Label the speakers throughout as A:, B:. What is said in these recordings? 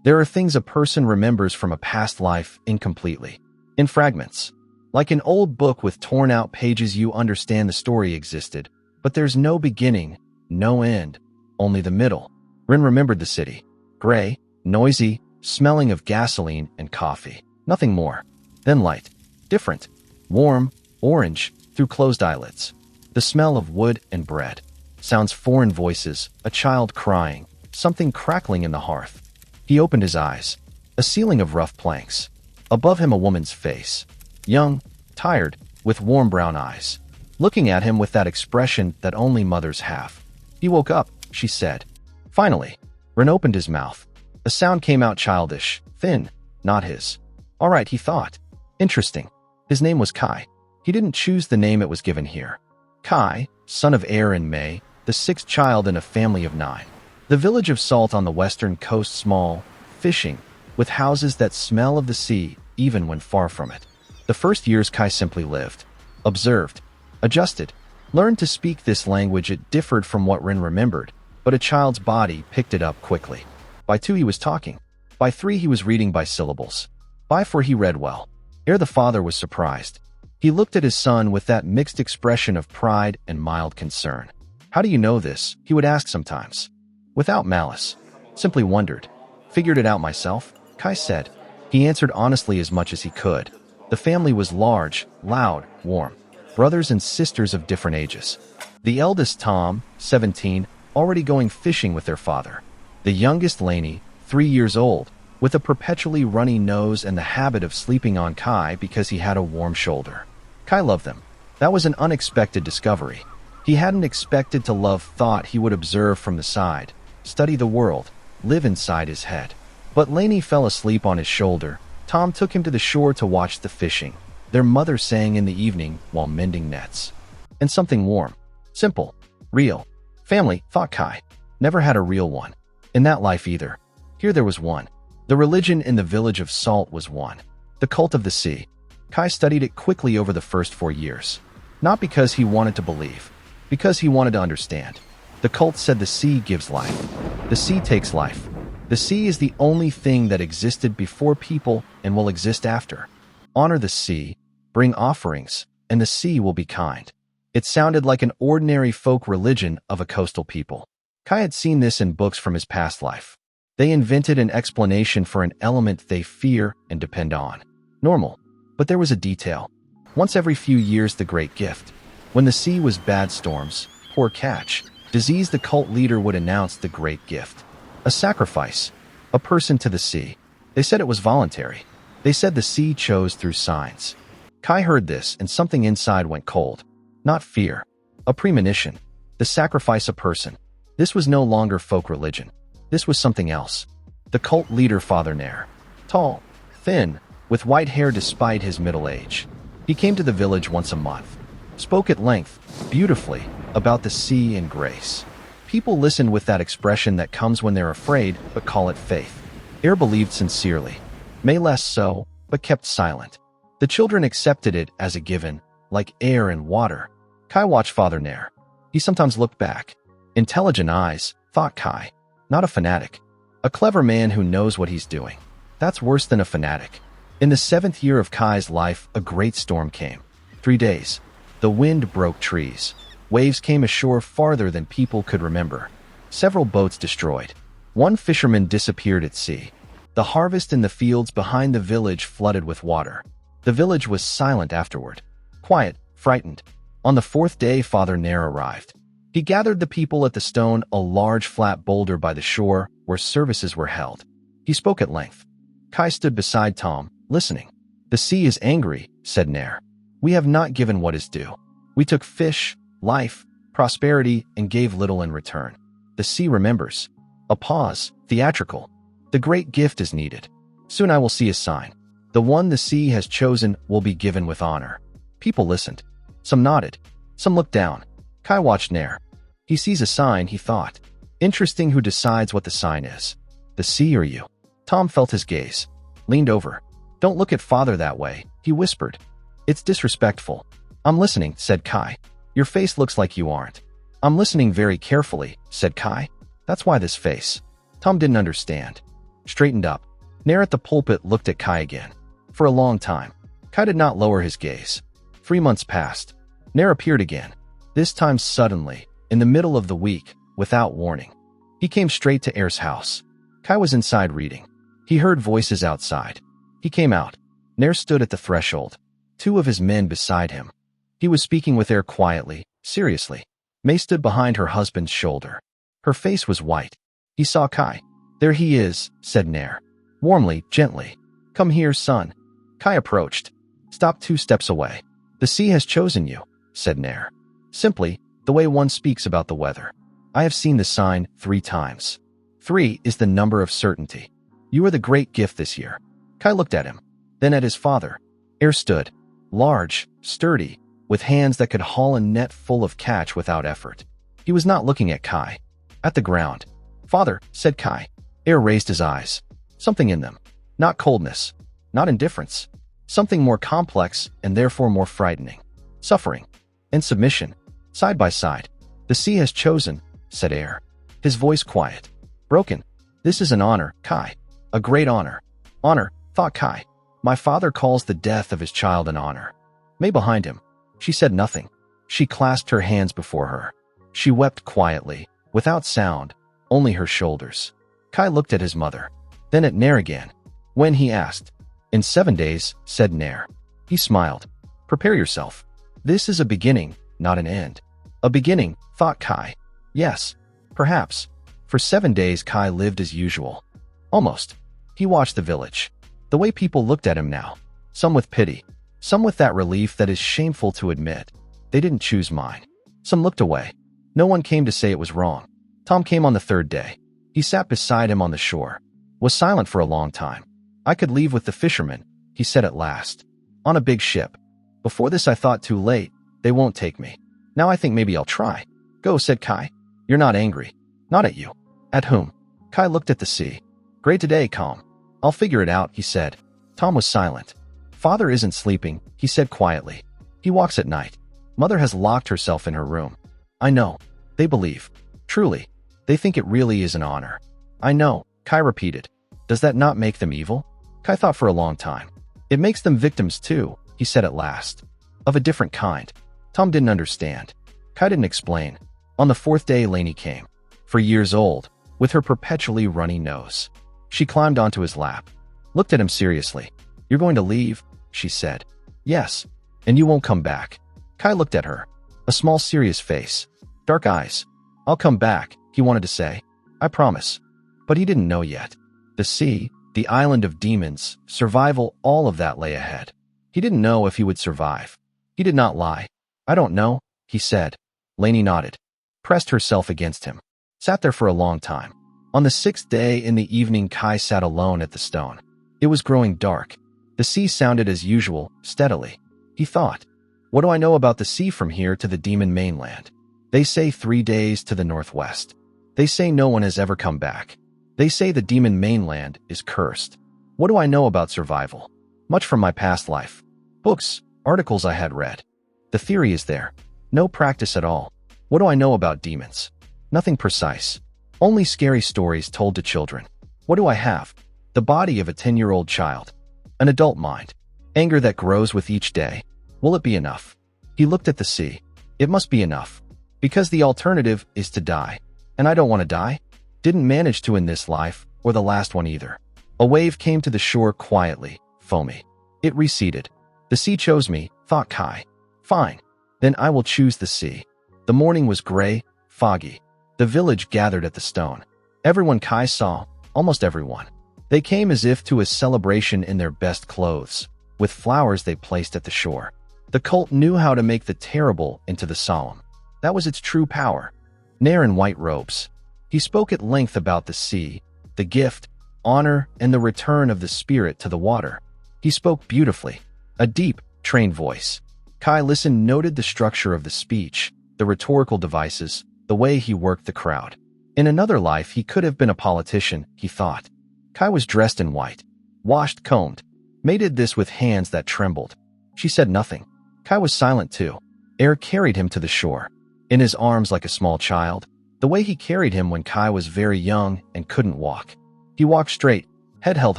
A: There are things a person remembers from a past life incompletely, in fragments. Like an old book with torn-out pages, you understand the story existed, but there's no beginning, no end, only the middle. Rin remembered the city. Gray, noisy, smelling of gasoline and coffee. Nothing more. Then light. Different. Warm, orange, through closed eyelids. The smell of wood and bread. Sounds, foreign voices, a child crying, something crackling in the hearth. He opened his eyes. A ceiling of rough planks. Above him a woman's face. Young, tired, with warm brown eyes. Looking at him with that expression that only mothers have. He woke up, she said. Finally, Ren opened his mouth. A sound came out, childish, thin, not his. All right, he thought. Interesting. His name was Kai. He didn't choose the name, it was given here. Kai, son of Er and Mei, the sixth child in a family of 9. The village of Salt on the western coast, small, fishing, with houses that smell of the sea even when far from it. The first years Kai simply lived, observed, adjusted, learned to speak this language. It differed from what Rin remembered, but a child's body picked it up quickly. By 2 he was talking. By 3 he was reading by syllables. By 4 he read well. Ere the father was surprised. He looked at his son with that mixed expression of pride and mild concern. How do you know this? He would ask sometimes. Without malice. Simply wondered. Figured it out myself, Kai said. He answered honestly as much as he could. The family was large, loud, warm. Brothers and sisters of different ages. The eldest, Tom, 17, already going fishing with their father. The youngest, Laney, 3 years old, with a perpetually runny nose and the habit of sleeping on Kai because he had a warm shoulder. Kai loved them. That was an unexpected discovery. He hadn't expected to love, thought he would observe from the side, study the world, live inside his head. But Laney fell asleep on his shoulder. Tom took him to the shore to watch the fishing. Their mother sang in the evening while mending nets. And something warm, simple, real. Family, thought Kai. Never had a real one. In that life either. Here there was one. The religion in the village of Salt was one. The cult of the sea. Kai studied it quickly over the first 4 years. Not because he wanted to believe. Because he wanted to understand. The cult said the sea gives life. The sea takes life. The sea is the only thing that existed before people and will exist after. Honor the sea, bring offerings, and the sea will be kind. It sounded like an ordinary folk religion of a coastal people. Kai had seen this in books from his past life. They invented an explanation for an element they fear and depend on. Normal. But there was a detail. Once every few years, the great gift. When the sea was bad, storms, poor catch, disease, the cult leader would announce the great gift. A sacrifice. A person to the sea. They said it was voluntary. They said the sea chose through signs. Kai heard this and something inside went cold. Not fear. A premonition. The sacrifice, a person. This was no longer folk religion. This was something else. The cult leader, Father Nair. Tall, thin, with white hair despite his middle age. He came to the village once a month. Spoke at length, beautifully, about the sea and grace. People listened with that expression that comes when they're afraid, but call it faith. Er believed sincerely. May less so, but kept silent. The children accepted it as a given, like air and water. Kai watched Father Nair. He sometimes looked back. Intelligent eyes, thought Kai. Not a fanatic. A clever man who knows what he's doing. That's worse than a fanatic. In the 7th year of Kai's life, a great storm came. 3 days. The wind broke trees. Waves came ashore farther than people could remember. Several boats destroyed. One fisherman disappeared at sea. The harvest in the fields behind the village flooded with water. The village was silent afterward. Quiet, frightened. On the 4th day, Father Nair arrived. He gathered the people at the stone, a large flat boulder by the shore where services were held. He spoke at length. Kai stood beside Tom, listening. The sea is angry, said Nair. We have not given what is due. We took fish, life, prosperity, and gave little in return. The sea remembers. A pause, theatrical. The great gift is needed. Soon I will see a sign. The one the sea has chosen will be given with honor. People listened. Some nodded. Some looked down. Kai watched Nair. He sees a sign, he thought. Interesting, who decides what the sign is? The sea or you? Tom felt his gaze. Leaned over. Don't look at Father that way, he whispered. It's disrespectful. I'm listening, said Kai. Your face looks like you aren't. I'm listening very carefully, said Kai. That's why this face. Tom didn't understand. straightened up. Nair at the pulpit looked at Kai again. For a long time, Kai did not lower his gaze. 3 months passed. Nair appeared again, this time suddenly, in the middle of the week, without warning. He came straight to Air's house. Kai was inside reading. He heard voices outside. He came out. Nair stood at the threshold, 2 of his men beside him. He was speaking with Air quietly, seriously. Mei stood behind her husband's shoulder. Her face was white. He saw Kai. "There he is," said Nair. Warmly, gently. "Come here, son." Kai approached. Stopped 2 steps away. "The sea has chosen you," said Nair. Simply, the way one speaks about the weather. "I have seen the sign 3 times. 3 is the number of certainty. You are the great gift this year." Kai looked at him, then at his father. Air stood, large, sturdy, with hands that could haul a net full of catch without effort. He was not looking at Kai. At the ground. "Father," said Kai. Air raised his eyes. Something in them. Not coldness. Not indifference. Something more complex and therefore more frightening. Suffering. And submission. Side by side. "The sea has chosen," said Air. His voice quiet. Broken. "This is an honor, Kai. A great honor." "Honor," thought Kai. "My father calls the death of his child an honor." Mei behind him. She said nothing. She clasped her hands before her. She wept quietly, without sound, only her shoulders. Kai looked at his mother, then at Nair again. "When?" he asked. "In 7 days," said Nair. He smiled. "Prepare yourself. This is a beginning, not an end." A beginning, thought Kai. Yes, perhaps. For 7 days Kai lived as usual. Almost. He watched the village. The way people looked at him now. Some with pity. Some with that relief that is shameful to admit. They didn't choose mine. Some looked away. No one came to say it was wrong. Tom came on the 3rd day. He sat beside him on the shore. Was silent for a long time. "I could leave with the fishermen," he said at last. "On a big ship. Before this I thought too late. They won't take me. Now I think maybe I'll try." "Go," said Kai. "You're not angry." "Not at you." "At whom?" Kai looked at the sea. "Gray today, calm." "I'll figure it out," he said. Tom was silent. "Father isn't sleeping," he said quietly. "He walks at night. Mother has locked herself in her room." "I know. They believe. Truly. They think it really is an honor." "I know," Kai repeated. "Does that not make them evil?" Kai thought for a long time. "It makes them victims too," he said at last. "Of a different kind." Tom didn't understand. Kai didn't explain. On the 4th day Lainey came. For years old, with her perpetually runny nose. She climbed onto his lap. Looked at him seriously. "You're going to leave?" she said. "Yes. And you won't come back." Kai looked at her. A small serious face. Dark eyes. "I'll come back," he wanted to say. "I promise." But he didn't know yet. The sea, the island of demons, survival, all of that lay ahead. He didn't know if he would survive. He did not lie. "I don't know," he said. Lainey nodded. Pressed herself against him. Sat there for a long time. On the 6th day in the evening Kai sat alone at the stone. It was growing dark. The sea sounded as usual, steadily. He thought, what do I know about the sea from here to the demon mainland? They say 3 days to the northwest. They say no one has ever come back. They say the demon mainland is cursed. What do I know about survival? Much from my past life. Books, articles I had read. The theory is there. No practice at all. What do I know about demons? Nothing precise. Only scary stories told to children. What do I have? The body of a 10-year-old child. An adult mind. Anger that grows with each day. Will it be enough? He looked at the sea. It must be enough. Because the alternative is to die. And I don't want to die. Didn't manage to in this life, or the last one either. A wave came to the shore quietly, foamy. It receded. The sea chose me, thought Kai. Fine. Then I will choose the sea. The morning was gray, foggy. The village gathered at the stone. Everyone Kai saw, almost everyone. They came as if to a celebration in their best clothes, with flowers they placed at the shore. The cult knew how to make the terrible into the solemn. That was its true power. Nair in white robes. He spoke at length about the sea, the gift, honor, and the return of the spirit to the water. He spoke beautifully. A deep, trained voice. Kai listened, noted the structure of the speech, the rhetorical devices, the way he worked the crowd. In another life, he could have been a politician, he thought. Kai was dressed in white. Washed, combed. May did this with hands that trembled. She said nothing. Kai was silent too. Air carried him to the shore. In his arms like a small child. The way he carried him when Kai was very young and couldn't walk. He walked straight, head held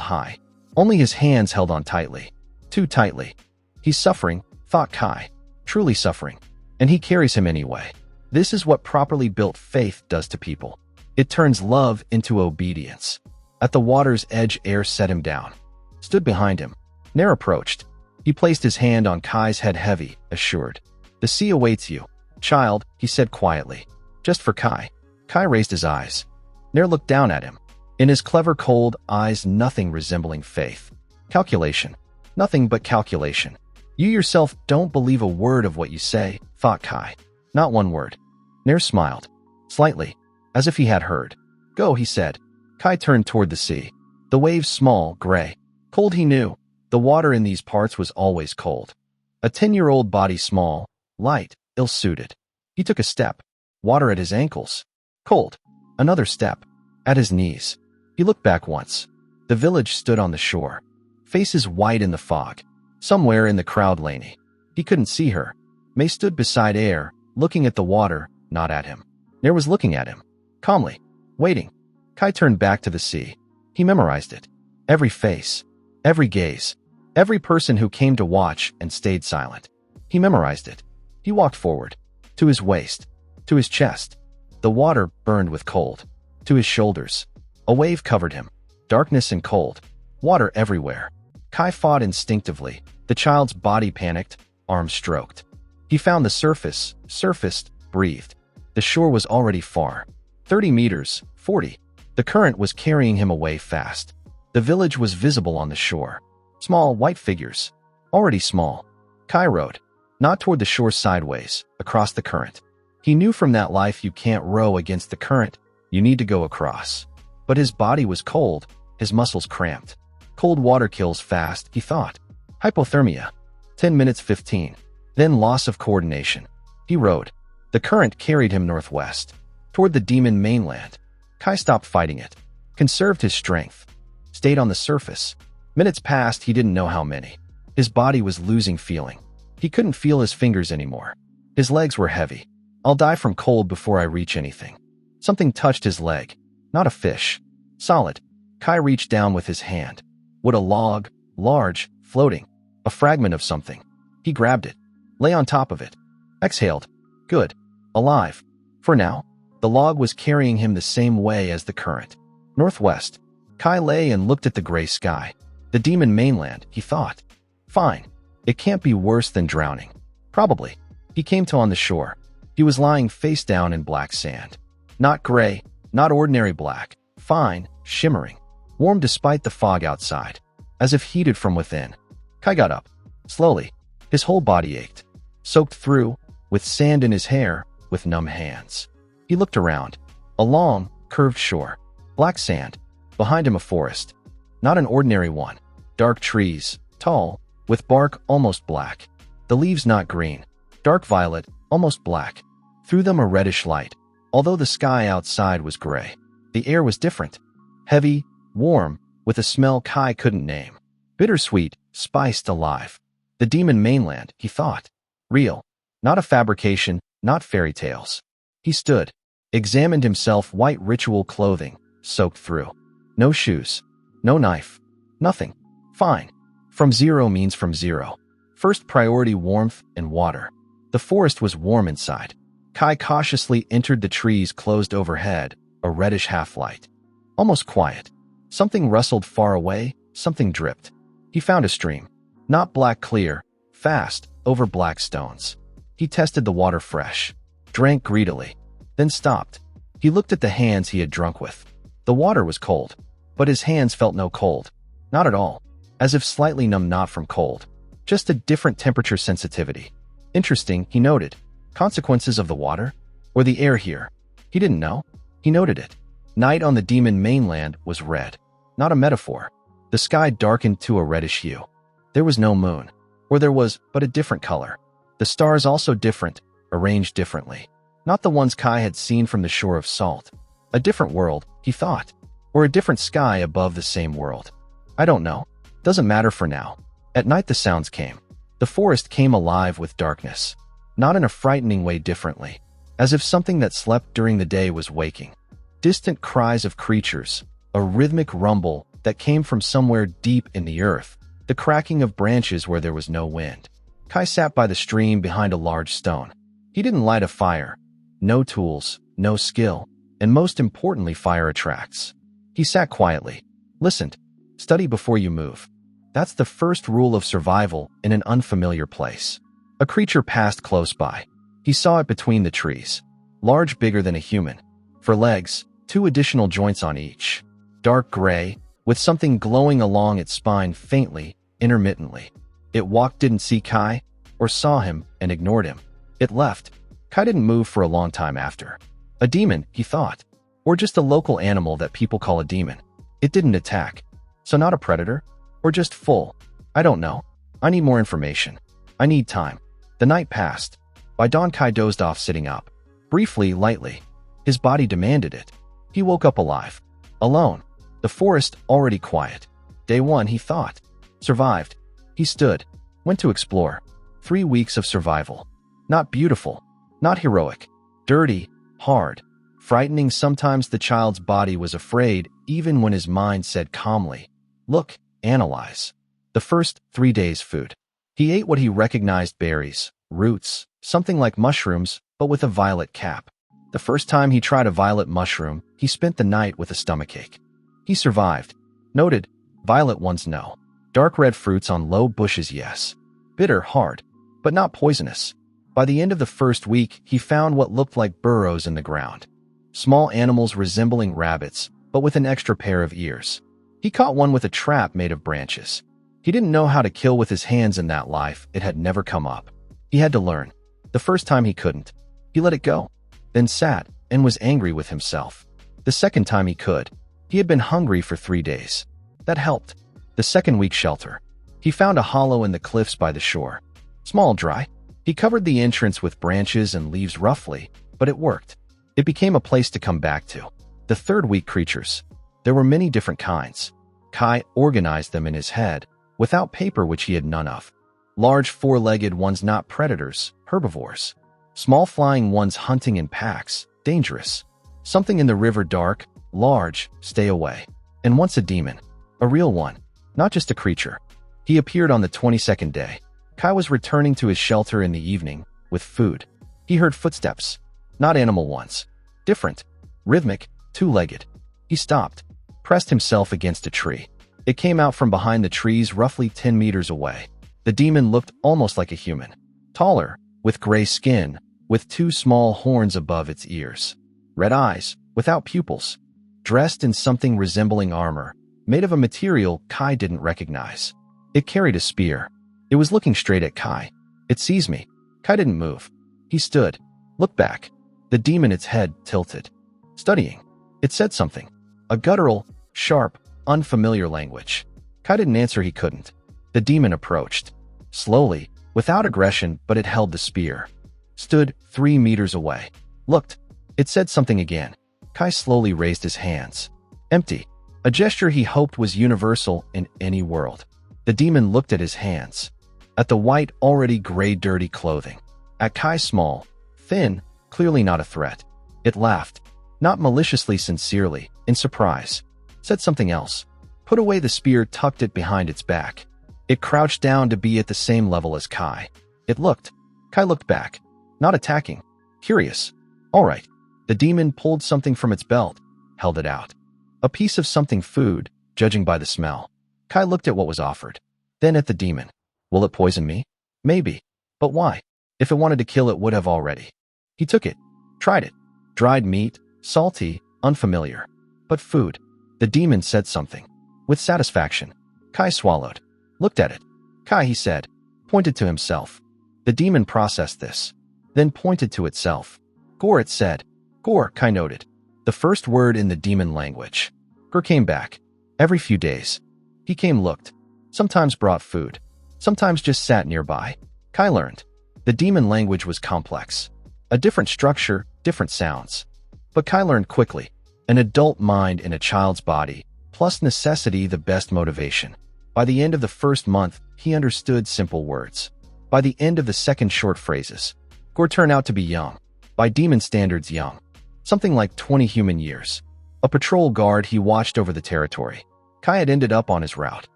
A: high. Only his hands held on tightly. Too tightly. He's suffering, thought Kai. Truly suffering. And he carries him anyway. This is what properly built faith does to people. It turns love into obedience. At the water's edge, Air set him down. Stood behind him. Nair approached. He placed his hand on Kai's head, heavy, assured. The sea awaits you, child, he said quietly. Just for Kai. Kai raised his eyes. Nair looked down at him. In his clever, cold eyes, nothing resembling faith. Calculation. Nothing but calculation. You yourself don't believe a word of what you say, thought Kai. Not one word. Nair smiled. Slightly. As if he had heard. Go, he said. Kai turned toward the sea. The waves small, gray. Cold, he knew. The water in these parts was always cold. A 10-year-old body, small, light, ill-suited. He took a step. Water at his ankles. Cold. Another step. At his knees. He looked back once. The village stood on the shore. Faces white in the fog. Somewhere in the crowd, Lainey. He couldn't see her. May stood beside Air, looking at the water, not at him. Nair was looking at him. Calmly. Waiting. Kai turned back to the sea. He memorized it. Every face. Every gaze. Every person who came to watch and stayed silent. He memorized it. He walked forward. To his waist. To his chest. The water burned with cold. To his shoulders. A wave covered him. Darkness and cold. Water everywhere. Kai fought instinctively. The child's body panicked, arms stroked. He found the surface, surfaced, breathed. The shore was already far. 30 meters, 40. The current was carrying him away fast. The village was visible on the shore. Small, white figures. Already small. Kai rowed. Not toward the shore, sideways, across the current. He knew from that life you can't row against the current. You need to go across. But his body was cold, his muscles cramped. Cold water kills fast, he thought. Hypothermia. 10 minutes 15. Then loss of coordination. He rowed. The current carried him northwest. Toward the demon mainland. Kai stopped fighting it. Conserved his strength. Stayed on the surface. Minutes passed, he didn't know how many. His body was losing feeling. He couldn't feel his fingers anymore. His legs were heavy. I'll die from cold before I reach anything. Something touched his leg. Not a fish. Solid. Kai reached down with his hand. Would a log, large, floating, a fragment of something. He grabbed it. Lay on top of it. Exhaled. Good. Alive. For now. The log was carrying him the same way as the current. Northwest. Kai lay and looked at the gray sky. The demon mainland, he thought. Fine. It can't be worse than drowning. Probably. He came to on the shore. He was lying face down in black sand. Not gray, not ordinary black. Fine, shimmering. Warm despite the fog outside. As if heated from within. Kai got up. Slowly. His whole body ached. Soaked through, with sand in his hair, with numb hands. He looked around. A long, curved shore. Black sand. Behind him a forest. Not an ordinary one. Dark trees, tall, with bark almost black. The leaves not green. Dark violet, almost black. Through them a reddish light. Although the sky outside was gray. The air was different. Heavy, warm, with a smell Kai couldn't name. Bittersweet, spiced, alive. The demon mainland, he thought. Real. Not a fabrication, not fairy tales. He stood. Examined himself, white ritual clothing, soaked through. No shoes. No knife. Nothing. Fine. From zero means from zero. First priority warmth and water. The forest was warm inside. Kai cautiously entered the trees closed overhead, a reddish half-light. Almost quiet. Something rustled far away, something dripped. He found a stream. Not black clear, fast, over black stones. He tested the water fresh. Drank greedily. Then stopped. He looked at the hands he had drunk with. The water was cold. But his hands felt no cold. Not at all. As if slightly numb, not from cold. Just a different temperature sensitivity. Interesting, he noted. Consequences of the water? Or the air here? He didn't know. He noted it. Night on the demon mainland was red. Not a metaphor. The sky darkened to a reddish hue. There was no moon. Or there was, but a different color. The stars also different, arranged differently. Not the ones Kai had seen from the shore of salt. A different world, he thought. Or a different sky above the same world. I don't know. Doesn't matter for now. At night the sounds came. The forest came alive with darkness. Not in a frightening way, differently. As if something that slept during the day was waking. Distant cries of creatures. A rhythmic rumble, that came from somewhere deep in the earth, the cracking of branches where there was no wind. Kai sat by the stream behind a large stone. He didn't light a fire. No tools, no skill, and most importantly, fire attracts. He sat quietly, listened, study before you move. That's the first rule of survival in an unfamiliar place. A creature passed close by. He saw it between the trees, large, bigger than a human. For legs, 2 additional joints on each. Dark gray, with something glowing along its spine faintly, intermittently. It walked, didn't see Kai, or saw him, and ignored him. It left. Kai didn't move for a long time after. A demon, he thought. Or just a local animal that people call a demon. It didn't attack. So not a predator? Or just full? I don't know. I need more information. I need time. The night passed. By dawn, Kai dozed off, sitting up. Briefly, lightly. His body demanded it. He woke up alive. Alone. The forest already quiet. Day 1, he thought. Survived. He stood. Went to explore. 3 weeks of survival. Not beautiful. Not heroic. Dirty. Hard. Frightening. Sometimes the child's body was afraid, even when his mind said calmly, "Look, analyze." The first 3 days' food. He ate what he recognized: berries, roots, something like mushrooms, but with a violet cap. The first time he tried a violet mushroom, he spent the night with a stomachache. He survived. Noted, violet ones no. Dark red fruits on low bushes, yes. Bitter, hard, but not poisonous. By the end of the first week, he found what looked like burrows in the ground. Small animals resembling rabbits, but with an extra pair of ears. He caught one with a trap made of branches. He didn't know how to kill with his hands in that life. It had never come up. He had to learn. The first time he couldn't. He let it go. Then sat and was angry with himself. The second time he could. He had been hungry for 3 days. That helped. The second week, shelter. He found a hollow in the cliffs by the shore. Small, dry. He covered the entrance with branches and leaves roughly, but it worked. It became a place to come back to. The third week, creatures. There were many different kinds. Kai organized them in his head, without paper, which he had none of. Large 4-legged ones, not predators, herbivores. Small flying ones, hunting in packs, dangerous. Something in the river, dark, large, stay away. And once a demon. A real one, not just a creature. He appeared on the 22nd day. Kai was returning to his shelter in the evening, with food. He heard footsteps. Not animal ones. Different. Rhythmic, 2-legged. He stopped, pressed himself against a tree. It came out from behind the trees, roughly 10 meters away. The demon looked almost like a human. Taller, with gray skin, with 2 small horns above its ears. Red eyes, without pupils. Dressed in something resembling armor, made of a material Kai didn't recognize. It carried a spear. It was looking straight at Kai. It sees me. Kai didn't move. He stood. Looked back. The demon, its head tilted. Studying. It said something. A guttural, sharp, unfamiliar language. Kai didn't answer. He couldn't. The demon approached. Slowly, without aggression, but it held the spear. Stood 3 meters away. Looked. It said something again. Kai slowly raised his hands. Empty. A gesture he hoped was universal in any world. The demon looked at his hands. At the white, already gray, dirty clothing. At Kai, small, thin, clearly not a threat. It laughed. Not maliciously, sincerely, in surprise. Said something else. Put away the spear, tucked it behind its back. It crouched down to be at the same level as Kai. It looked. Kai looked back. Not attacking. Curious. All right. The demon pulled something from its belt. Held it out. A piece of something, food, judging by the smell. Kai looked at what was offered. Then at the demon. Will it poison me? Maybe. But why? If it wanted to kill, it would have already. He took it. Tried it. Dried meat. Salty. Unfamiliar. But food. The demon said something. With satisfaction. Kai swallowed. Looked at it. Kai, he said. Pointed to himself. The demon processed this. Then pointed to itself. Gore, it said. Gore, Kai noted. The first word in the demon language. Gore came back. Every few days. He came, looked. Sometimes brought food. Sometimes just sat nearby. Kai learned. The demon language was complex. A different structure, different sounds. But Kai learned quickly. An adult mind in a child's body, plus necessity, the best motivation. By the end of the first month, he understood simple words. By the end of the second, short phrases. Gore turned out to be young. By demon standards, young. Something like 20 human years. A patrol guard, he watched over the territory. Kai had ended up on his route.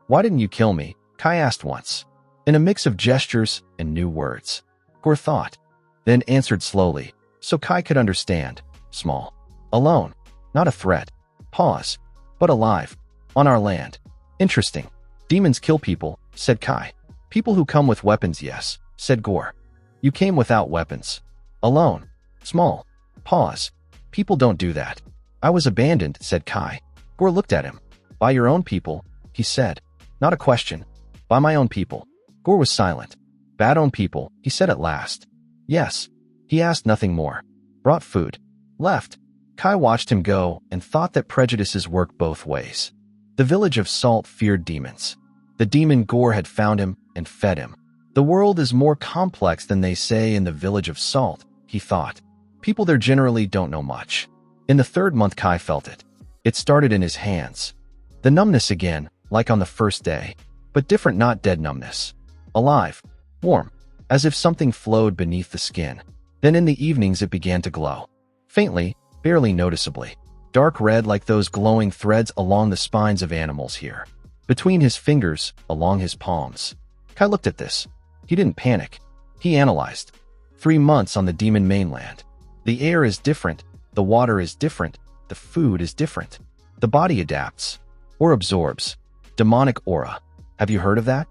A: Why didn't you kill me? Kai asked once, in a mix of gestures and new words. Gore thought, then answered slowly, so Kai could understand. Small. Alone. Not a threat. Pause. But alive. On our land. Interesting. Demons kill people, said Kai. People who come with weapons, yes, said Gore. You came without weapons. Alone. Small. Pause. People don't do that. I was abandoned, said Kai. Gore looked at him. By your own people, he said. Not a question. By my own people. Gore was silent. Bad own people, he said at last. Yes. He asked nothing more. Brought food. Left. Kai watched him go and thought that prejudices work both ways. The village of Salt feared demons. The demon Gore had found him and fed him. The world is more complex than they say in the village of Salt, he thought. People there generally don't know much. In the third month, Kai felt it. It started in his hands. The numbness again, like on the first day, but different, not dead numbness. Alive, warm, as if something flowed beneath the skin. Then in the evenings it began to glow. Faintly, barely noticeably. Dark red like those glowing threads along the spines of animals here. Between his fingers, along his palms. Kai looked at this. He didn't panic. He analyzed. 3 months on the demon mainland. The air is different, the water is different, the food is different. The body adapts, or absorbs. Demonic aura. Have you heard of that?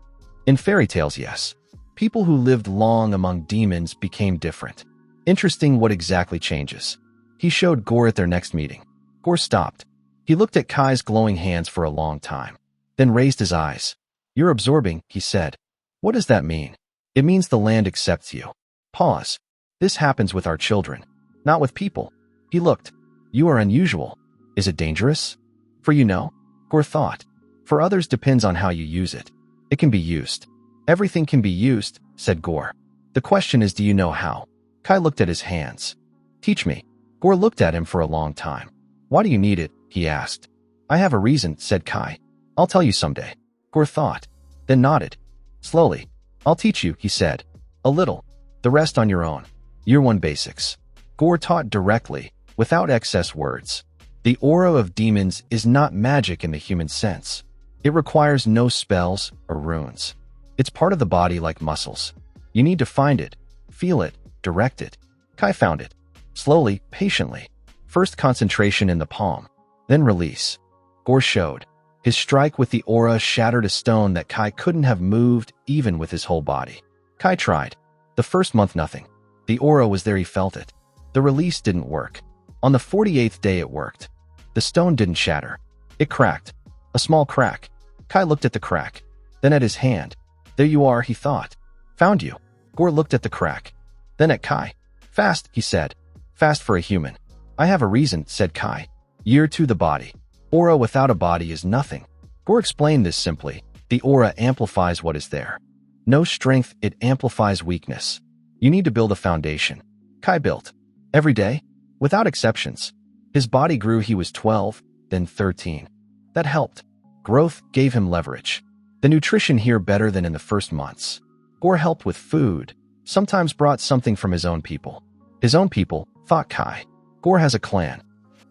A: In fairy tales, yes. People who lived long among demons became different. Interesting what exactly changes. He showed Gore at their next meeting. Gore stopped. He looked at Kai's glowing hands for a long time, then raised his eyes. You're absorbing, he said. What does that mean? It means the land accepts you. Pause. This happens with our children, not with people. He looked. You are unusual. Is it dangerous? For you know? Gore thought. For others depends on how you use it. It can be used. Everything can be used, said Gore. The question is, do you know how? Kai looked at his hands. Teach me. Gore looked at him for a long time. Why do you need it? He asked. I have a reason, said Kai. I'll tell you someday. Gore thought, then nodded. Slowly. I'll teach you, he said. A little. The rest on your own. Year 1 basics. Gore taught directly, without excess words. The aura of demons is not magic in the human sense. It requires no spells or runes. It's part of the body like muscles. You need to find it, feel it, direct it. Kai found it. Slowly, patiently. First concentration in the palm, then release. Gore showed. His strike with the aura shattered a stone that Kai couldn't have moved even with his whole body. Kai tried. The first month, nothing. The aura was there, he felt it. The release didn't work. On the 48th day it worked. The stone didn't shatter. It cracked. A small crack. Kai looked at the crack, then at his hand. There you are, he thought. Found you. Gore looked at the crack, then at Kai. Fast, he said. Fast for a human. I have a reason, said Kai. Year 2 the body. Aura without a body is nothing. Gore explained this simply. The aura amplifies what is there. No strength, it amplifies weakness. You need to build a foundation. Kai built. Every day, without exceptions. His body grew, he was 12, then 13. That helped. Growth gave him leverage. The nutrition here better than in the first months. Gore helped with food, sometimes brought something from his own people. His own people, thought Kai. Gore has a clan.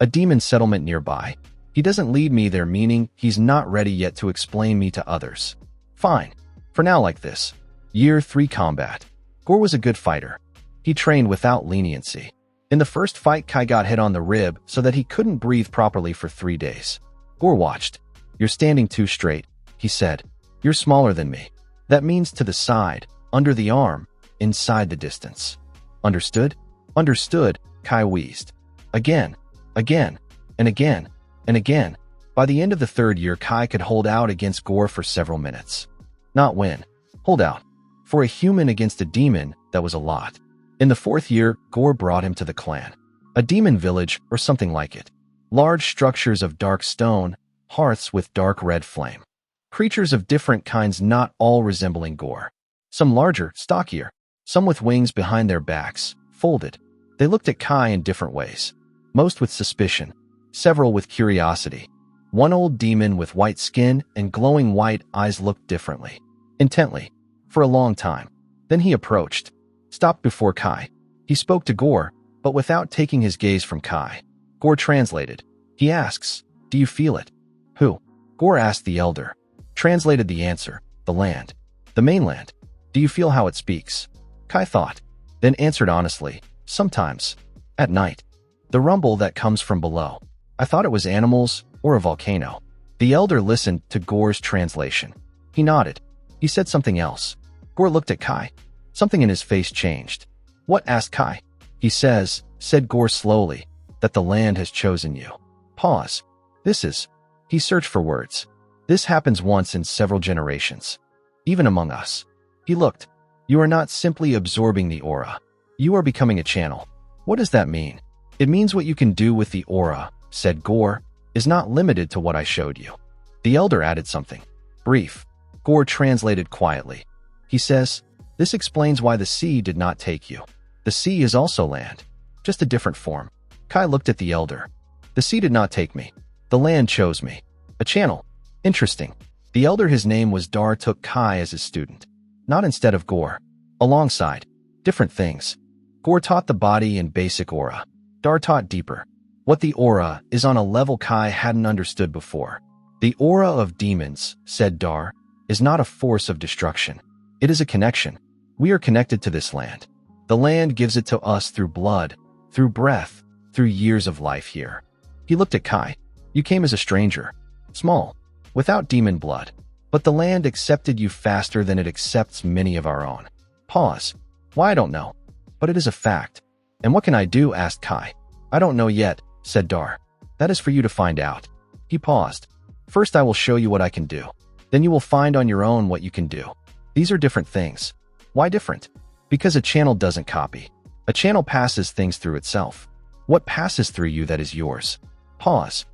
A: A demon settlement nearby. He doesn't lead me there, meaning he's not ready yet to explain me to others. Fine. For now, like this. Year 3 combat. Gore was a good fighter. He trained without leniency. In the first fight, Kai got hit on the rib so that he couldn't breathe properly for 3 days. Gore watched. You're standing too straight, he said. You're smaller than me. That means to the side, under the arm, inside the distance. Understood? Understood, Kai wheezed. Again, again, and again, and again. By the end of the 3rd year, Kai could hold out against Gore for several minutes. Not win. Hold out. For a human against a demon, that was a lot. In the 4th year, Gore brought him to the clan. A demon village, or something like it. Large structures of dark stone, hearths with dark red flame. Creatures of different kinds, not all resembling Gore. Some larger, stockier. Some with wings behind their backs, folded. They looked at Kai in different ways. Most with suspicion. Several with curiosity. One old demon with white skin and glowing white eyes looked differently. Intently. For a long time. Then he approached. Stopped before Kai. He spoke to Gore, but without taking his gaze from Kai. Gore translated. He asks, do you feel it? Who? Gore asked the elder. Translated the answer, the land. The mainland. Do you feel how it speaks? Kai thought, then answered honestly, sometimes. At night. The rumble that comes from below. I thought it was animals or a volcano. The elder listened to Gore's translation. He nodded. He said something else. Gore looked at Kai. Something in his face changed. What? Asked Kai. He said Gore slowly, that the land has chosen you. Pause. This is. He searched for words. This happens once in several generations. Even among us. He looked. You are not simply absorbing the aura. You are becoming a channel. What does that mean? It means what you can do with the aura, said Gore, is not limited to what I showed you. The elder added something. Brief. Gore translated quietly. He says, this explains why the sea did not take you. The sea is also land. Just a different form. Kai looked at the elder. The sea did not take me. The land chose me. A channel. Interesting. The elder, his name was Dar, took Kai as his student. Not instead of Gore. Alongside. Different things. Gore taught the body and basic aura. Dar taught deeper. What the aura is on a level Kai hadn't understood before. The aura of demons, said Dar, is not a force of destruction. It is a connection. We are connected to this land. The land gives it to us through blood, through breath, through years of life here. He looked at Kai. You came as a stranger. Small. Without demon blood. But the land accepted you faster than it accepts many of our own. Pause. Why, I don't know. But it is a fact. And what can I do? Asked Kai. I don't know yet, said Dar. That is for you to find out. He paused. First I will show you what I can do. Then you will find on your own what you can do. These are different things. Why different? Because a channel doesn't copy. A channel passes things through itself. What passes through you that is yours? Pause.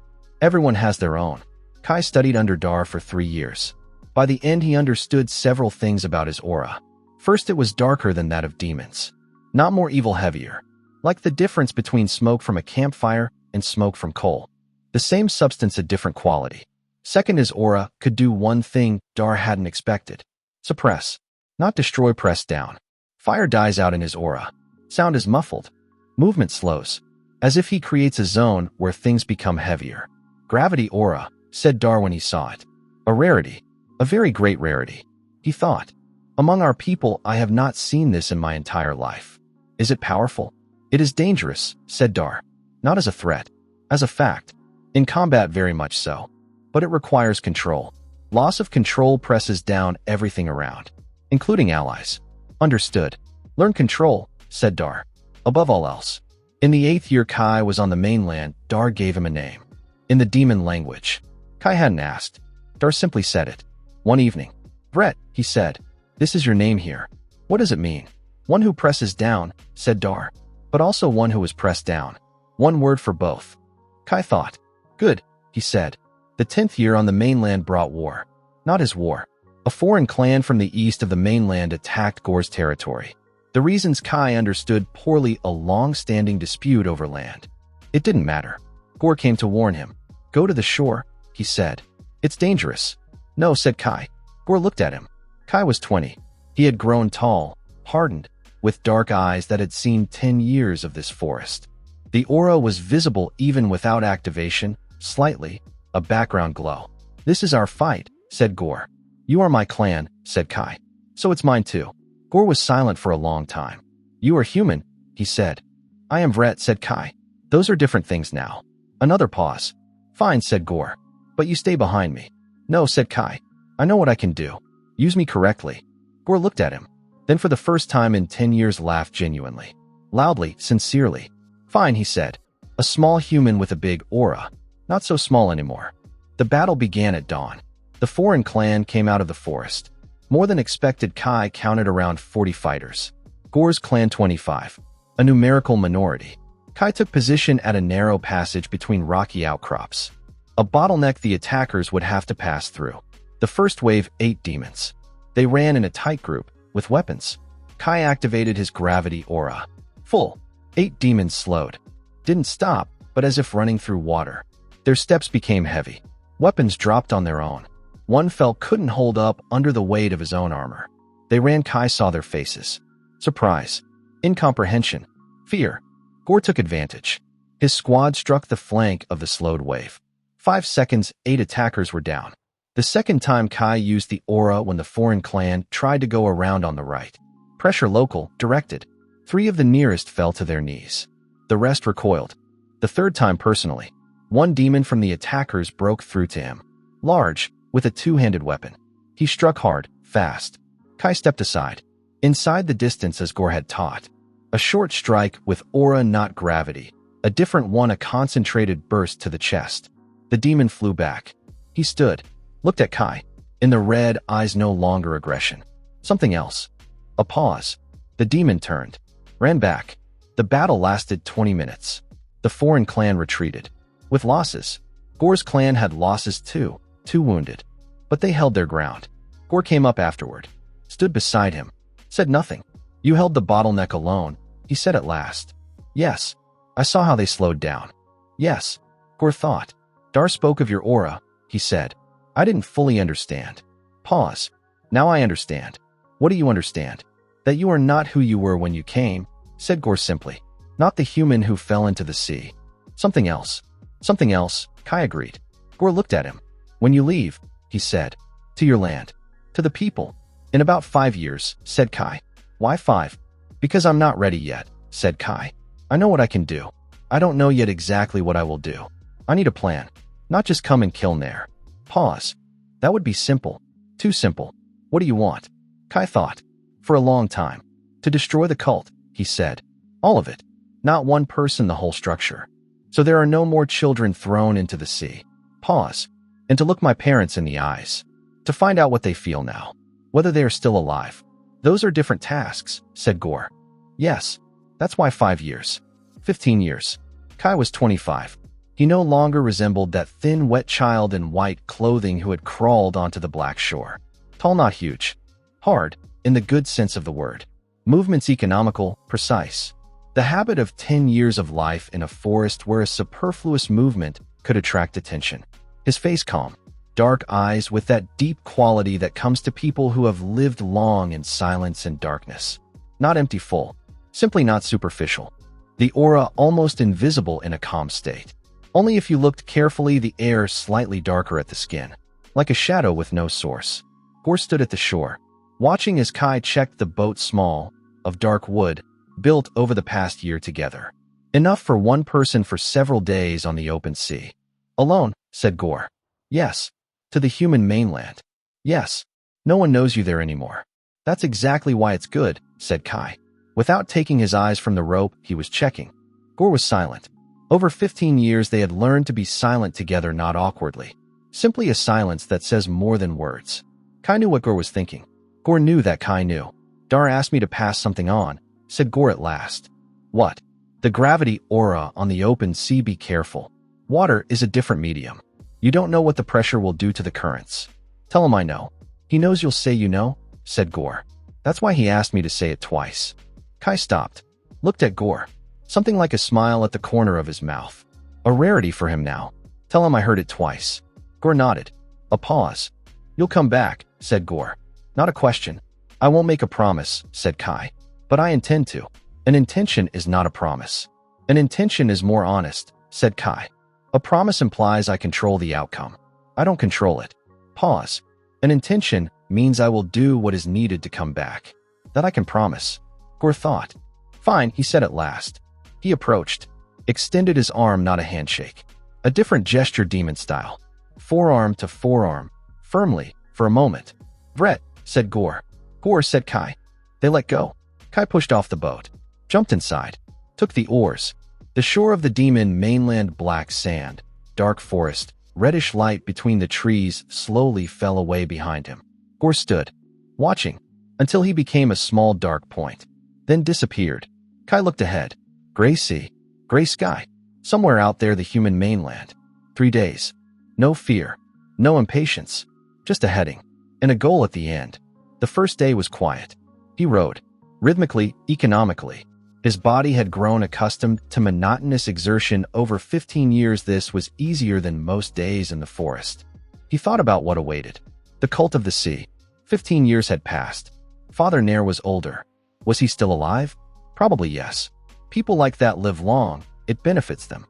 A: Everyone has their own. Kai studied under Dar for 3 years. By the end he understood several things about his aura. First, it was darker than that of demons. Not more evil, heavier. Like the difference between smoke from a campfire and smoke from coal. The same substance, a different quality. Second, his aura could do one thing Dar hadn't expected. Suppress. Not destroy, press down. Fire dies out in his aura. Sound is muffled. Movement slows. As if he creates a zone where things become heavier. Gravity aura, said Dar when he saw it. A rarity. A very great rarity. He thought. Among our people, I have not seen this in my entire life. Is it powerful? It is dangerous, said Dar. Not as a threat. As a fact. In combat, very much so. But it requires control. Loss of control presses down everything around. Including allies. Understood. Learn control, said Dar. Above all else. In the 8th year Kai was on the mainland, Dar gave him a name. In the demon language. Kai hadn't asked. Dar simply said it. One evening. Brett, he said. This is your name here. What does it mean? One who presses down, said Dar. But also one who is pressed down. One word for both. Kai thought. Good, he said. The 10th year on the mainland brought war. Not his war. A foreign clan from the east of the mainland attacked Gore's territory. The reasons Kai understood poorly, a long-standing dispute over land. It didn't matter. Gore came to warn him. Go to the shore, he said. It's dangerous. No, said Kai. Gore looked at him. Kai was 20. He had grown tall, hardened, with dark eyes that had seen 10 years of this forest. The aura was visible even without activation, slightly, a background glow. This is our fight, said Gore. You are my clan, said Kai. So it's mine too. Gore was silent for a long time. You are human, he said. I am Vret, said Kai. Those are different things now. Another pause. Fine, said Gore. But you stay behind me. No, said Kai. I know what I can do. Use me correctly. Gore looked at him. Then for the first time in 10 years laughed genuinely. Loudly, sincerely. Fine, he said. A small human with a big aura. Not so small anymore. The battle began at dawn. The foreign clan came out of the forest. More than expected, Kai counted around 40 fighters. Gore's clan 25. A numerical minority. Kai took position at a narrow passage between rocky outcrops. A bottleneck the attackers would have to pass through. The first wave, 8 demons. They ran in a tight group, with weapons. Kai activated his gravity aura. Full. 8 demons slowed. Didn't stop, but as if running through water. Their steps became heavy. Weapons dropped on their own. One felt couldn't hold up under the weight of his own armor. They ran. Kai saw their faces. Surprise. Incomprehension. Fear. Gore took advantage. His squad struck the flank of the slowed wave. 5 seconds, 8 attackers were down. The second time Kai used the aura when the foreign clan tried to go around on the right. Pressure local, directed. 3 of the nearest fell to their knees. The rest recoiled. The third time personally. 1 demon from the attackers broke through to him. Large, with a 2-handed weapon. He struck hard, fast. Kai stepped aside. Inside the distance as Gore had taught. A short strike with aura, not gravity. A different one, a concentrated burst to the chest. The demon flew back. He stood, looked at Kai. In the red eyes no longer aggression. Something else. A pause. The demon turned. Ran back. The battle lasted 20 minutes. The foreign clan retreated. With losses. Gore's clan had losses too. 2 wounded. But they held their ground. Gore came up afterward. Stood beside him. Said nothing. You held the bottleneck alone, he said at last. Yes. I saw how they slowed down. Yes. Gore thought. Dar spoke of your aura, he said. I didn't fully understand. Pause. Now I understand. What do you understand? That you are not who you were when you came, said Gore simply. Not the human who fell into the sea. Something else. Something else, Kai agreed. Gore looked at him. When you leave, he said. To your land. To the people. In about 5 years, said Kai. Why 5? Because I'm not ready yet, said Kai. I know what I can do. I don't know yet exactly what I will do. I need a plan. Not just come and kill Nair. Pause. That would be simple. Too simple. What do you want? Kai thought. For a long time. To destroy the cult, he said. All of it. Not one person, the whole structure. So there are no more children thrown into the sea. Pause. And to look my parents in the eyes. To find out what they feel now. Whether they are still alive. Those are different tasks, said Gore. Yes. That's why 5 years. 15 years. Kai was 25. He no longer resembled that thin, wet child in white clothing who had crawled onto the black shore. Tall, not huge. Hard, in the good sense of the word. Movements economical, precise. The habit of 10 years of life in a forest where a superfluous movement could attract attention. His face calm. Dark eyes with that deep quality that comes to people who have lived long in silence and darkness. Not empty full. Simply not superficial. The aura almost invisible in a calm state. Only if you looked carefully, the air slightly darker at the skin. Like a shadow with no source. Gore stood at the shore, watching as Kai checked the boat, small, of dark wood, built over the past year together. Enough for one person for several days on the open sea. Alone, said Gore. Yes. To the human mainland. Yes. No one knows you there anymore. That's exactly why it's good, said Kai. Without taking his eyes from the rope he was checking. Gore was silent. Over 15 years they had learned to be silent together, not awkwardly. Simply a silence that says more than words. Kai knew what Gore was thinking. Gore knew that Kai knew. Dar asked me to pass something on, said Gore at last. What? The gravity aura on the open sea. Be careful. Water is a different medium. You don't know what the pressure will do to the currents. Tell him I know. He knows you'll say you know, said Gore. That's why he asked me to say it twice. Kai stopped. Looked at Gore. Something like a smile at the corner of his mouth. A rarity for him now. Tell him I heard it twice. Gore nodded. A pause. You'll come back, said Gore. Not a question. I won't make a promise, said Kai. But I intend to. An intention is not a promise. An intention is more honest, said Kai. A promise implies I control the outcome. I don't control it. Pause. An intention means I will do what is needed to come back. That I can promise. Gore thought. Fine, he said at last. He approached. Extended his arm, not a handshake. A different gesture, demon style. Forearm to forearm. Firmly, for a moment. Brett, said Gore. Gore, said Kai. They let go. Kai pushed off the boat. Jumped inside. Took the oars. The shore of the demon mainland, black sand. Dark forest. Reddish light between the trees slowly fell away behind him. Gore stood. Watching. Until he became a small dark point. Then disappeared. Kai looked ahead. Gray sea. Gray sky. Somewhere out there, the human mainland. 3 days. No fear. No impatience. Just a heading. And a goal at the end. The first day was quiet. He rode. Rhythmically, economically. His body had grown accustomed to monotonous exertion over 15 years. This was easier than most days in the forest. He thought about what awaited. The cult of the sea. 15 years had passed. Father Nair was older. Was he still alive? Probably yes. People like that live long. It benefits them.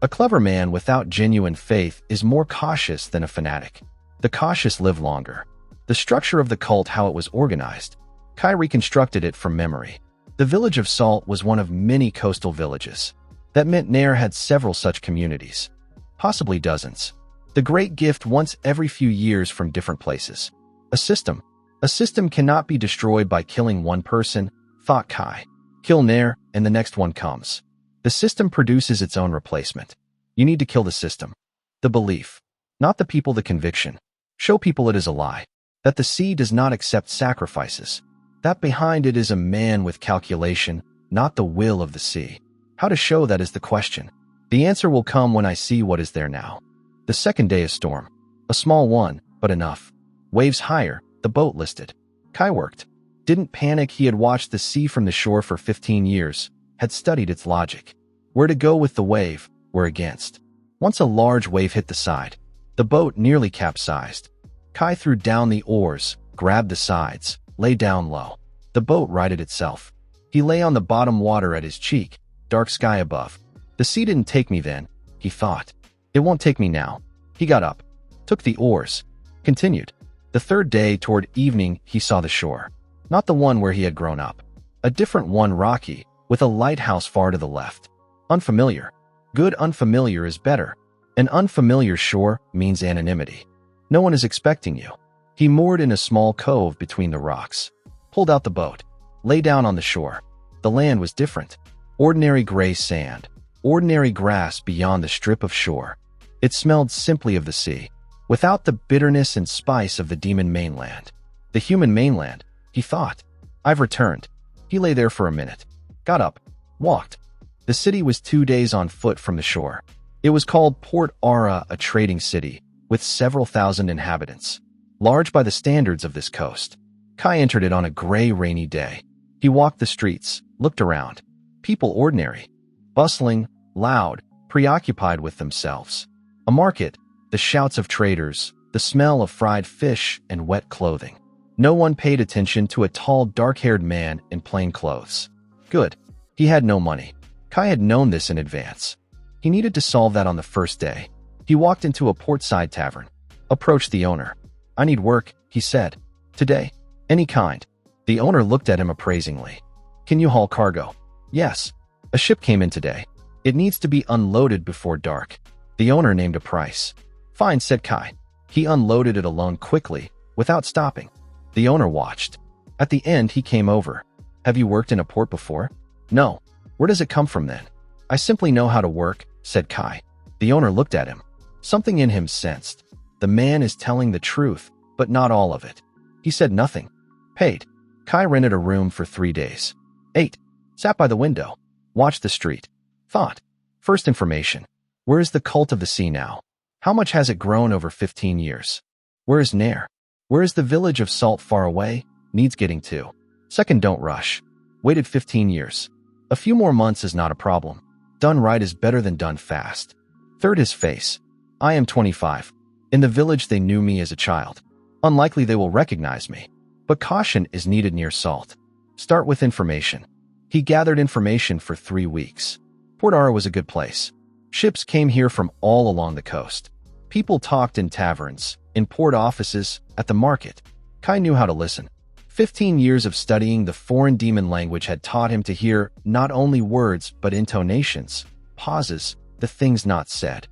A: A clever man without genuine faith is more cautious than a fanatic. The cautious live longer. The structure of the cult, how it was organized. Kai reconstructed it from memory. The village of Salt was one of many coastal villages. That meant Nair had several such communities. Possibly dozens. The great gift once every few years from different places. A system. A system cannot be destroyed by killing one person, thought Kai. Kill Nair, and the next one comes. The system produces its own replacement. You need to kill the system. The belief. Not the people, the conviction. Show people it is a lie. That the sea does not accept sacrifices. That behind it is a man with calculation, not the will of the sea. How to show that is the question. The answer will come when I see what is there now. The second day, a storm. A small one, but enough. Waves higher, the boat listed. Kai worked. Didn't panic. He had watched the sea from the shore for 15 years, had studied its logic. Where to go with the wave, where against. Once a large wave hit the side. The boat nearly capsized. Kai threw down the oars, grabbed the sides, lay down low. The boat righted itself. He lay on the bottom, water at his cheek, dark sky above. The sea didn't take me then, he thought. It won't take me now. He got up, took the oars, continued. The third day, toward evening, he saw the shore. Not the one where he had grown up. A different one, rocky, with a lighthouse far to the left. Unfamiliar. Good unfamiliar is better. An unfamiliar shore means anonymity. No one is expecting you. He moored in a small cove between the rocks. Pulled out the boat. Lay down on the shore. The land was different. Ordinary gray sand. Ordinary grass beyond the strip of shore. It smelled simply of the sea, without the bitterness and spice of the demon mainland. The human mainland, he thought. I've returned. He lay there for a minute. Got up. Walked. The city was 2 days on foot from the shore. It was called Port Ara, a trading city, with several thousand inhabitants. Large by the standards of this coast. Kai entered it on a gray, rainy day. He walked the streets, looked around. People ordinary. Bustling, loud, preoccupied with themselves. A market, the shouts of traders, the smell of fried fish and wet clothing. No one paid attention to a tall, dark-haired man in plain clothes. Good. He had no money. Kai had known this in advance. He needed to solve that on the first day. He walked into a portside tavern. Approached the owner. I need work, he said. Today? Any kind. The owner looked at him appraisingly. Can you haul cargo? Yes. A ship came in today. It needs to be unloaded before dark. The owner named a price. Fine, said Kai. He unloaded it alone quickly, without stopping. The owner watched. At the end, he came over. Have you worked in a port before? No. Where does it come from then? I simply know how to work, said Kai. The owner looked at him. Something in him sensed. The man is telling the truth, but not all of it. He said nothing. Paid. Kai rented a room for 3 days. Ate. Sat by the window. Watched the street. Thought. First information. Where is the cult of the sea now? How much has it grown over 15 years? Where is Nair? Where is the village of Salt far away? Needs getting to. Second, don't rush. Waited 15 years. A few more months is not a problem. Done right is better than done fast. Third, his face. I am 25. In the village they knew me as a child. Unlikely they will recognize me. But caution is needed near Salt. Start with information. He gathered information for 3 weeks. Port Ara was a good place. Ships came here from all along the coast. People talked in taverns, in port offices, at the market. Kai knew how to listen. 15 years of studying the foreign demon language had taught him to hear not only words but intonations, pauses, the things not said.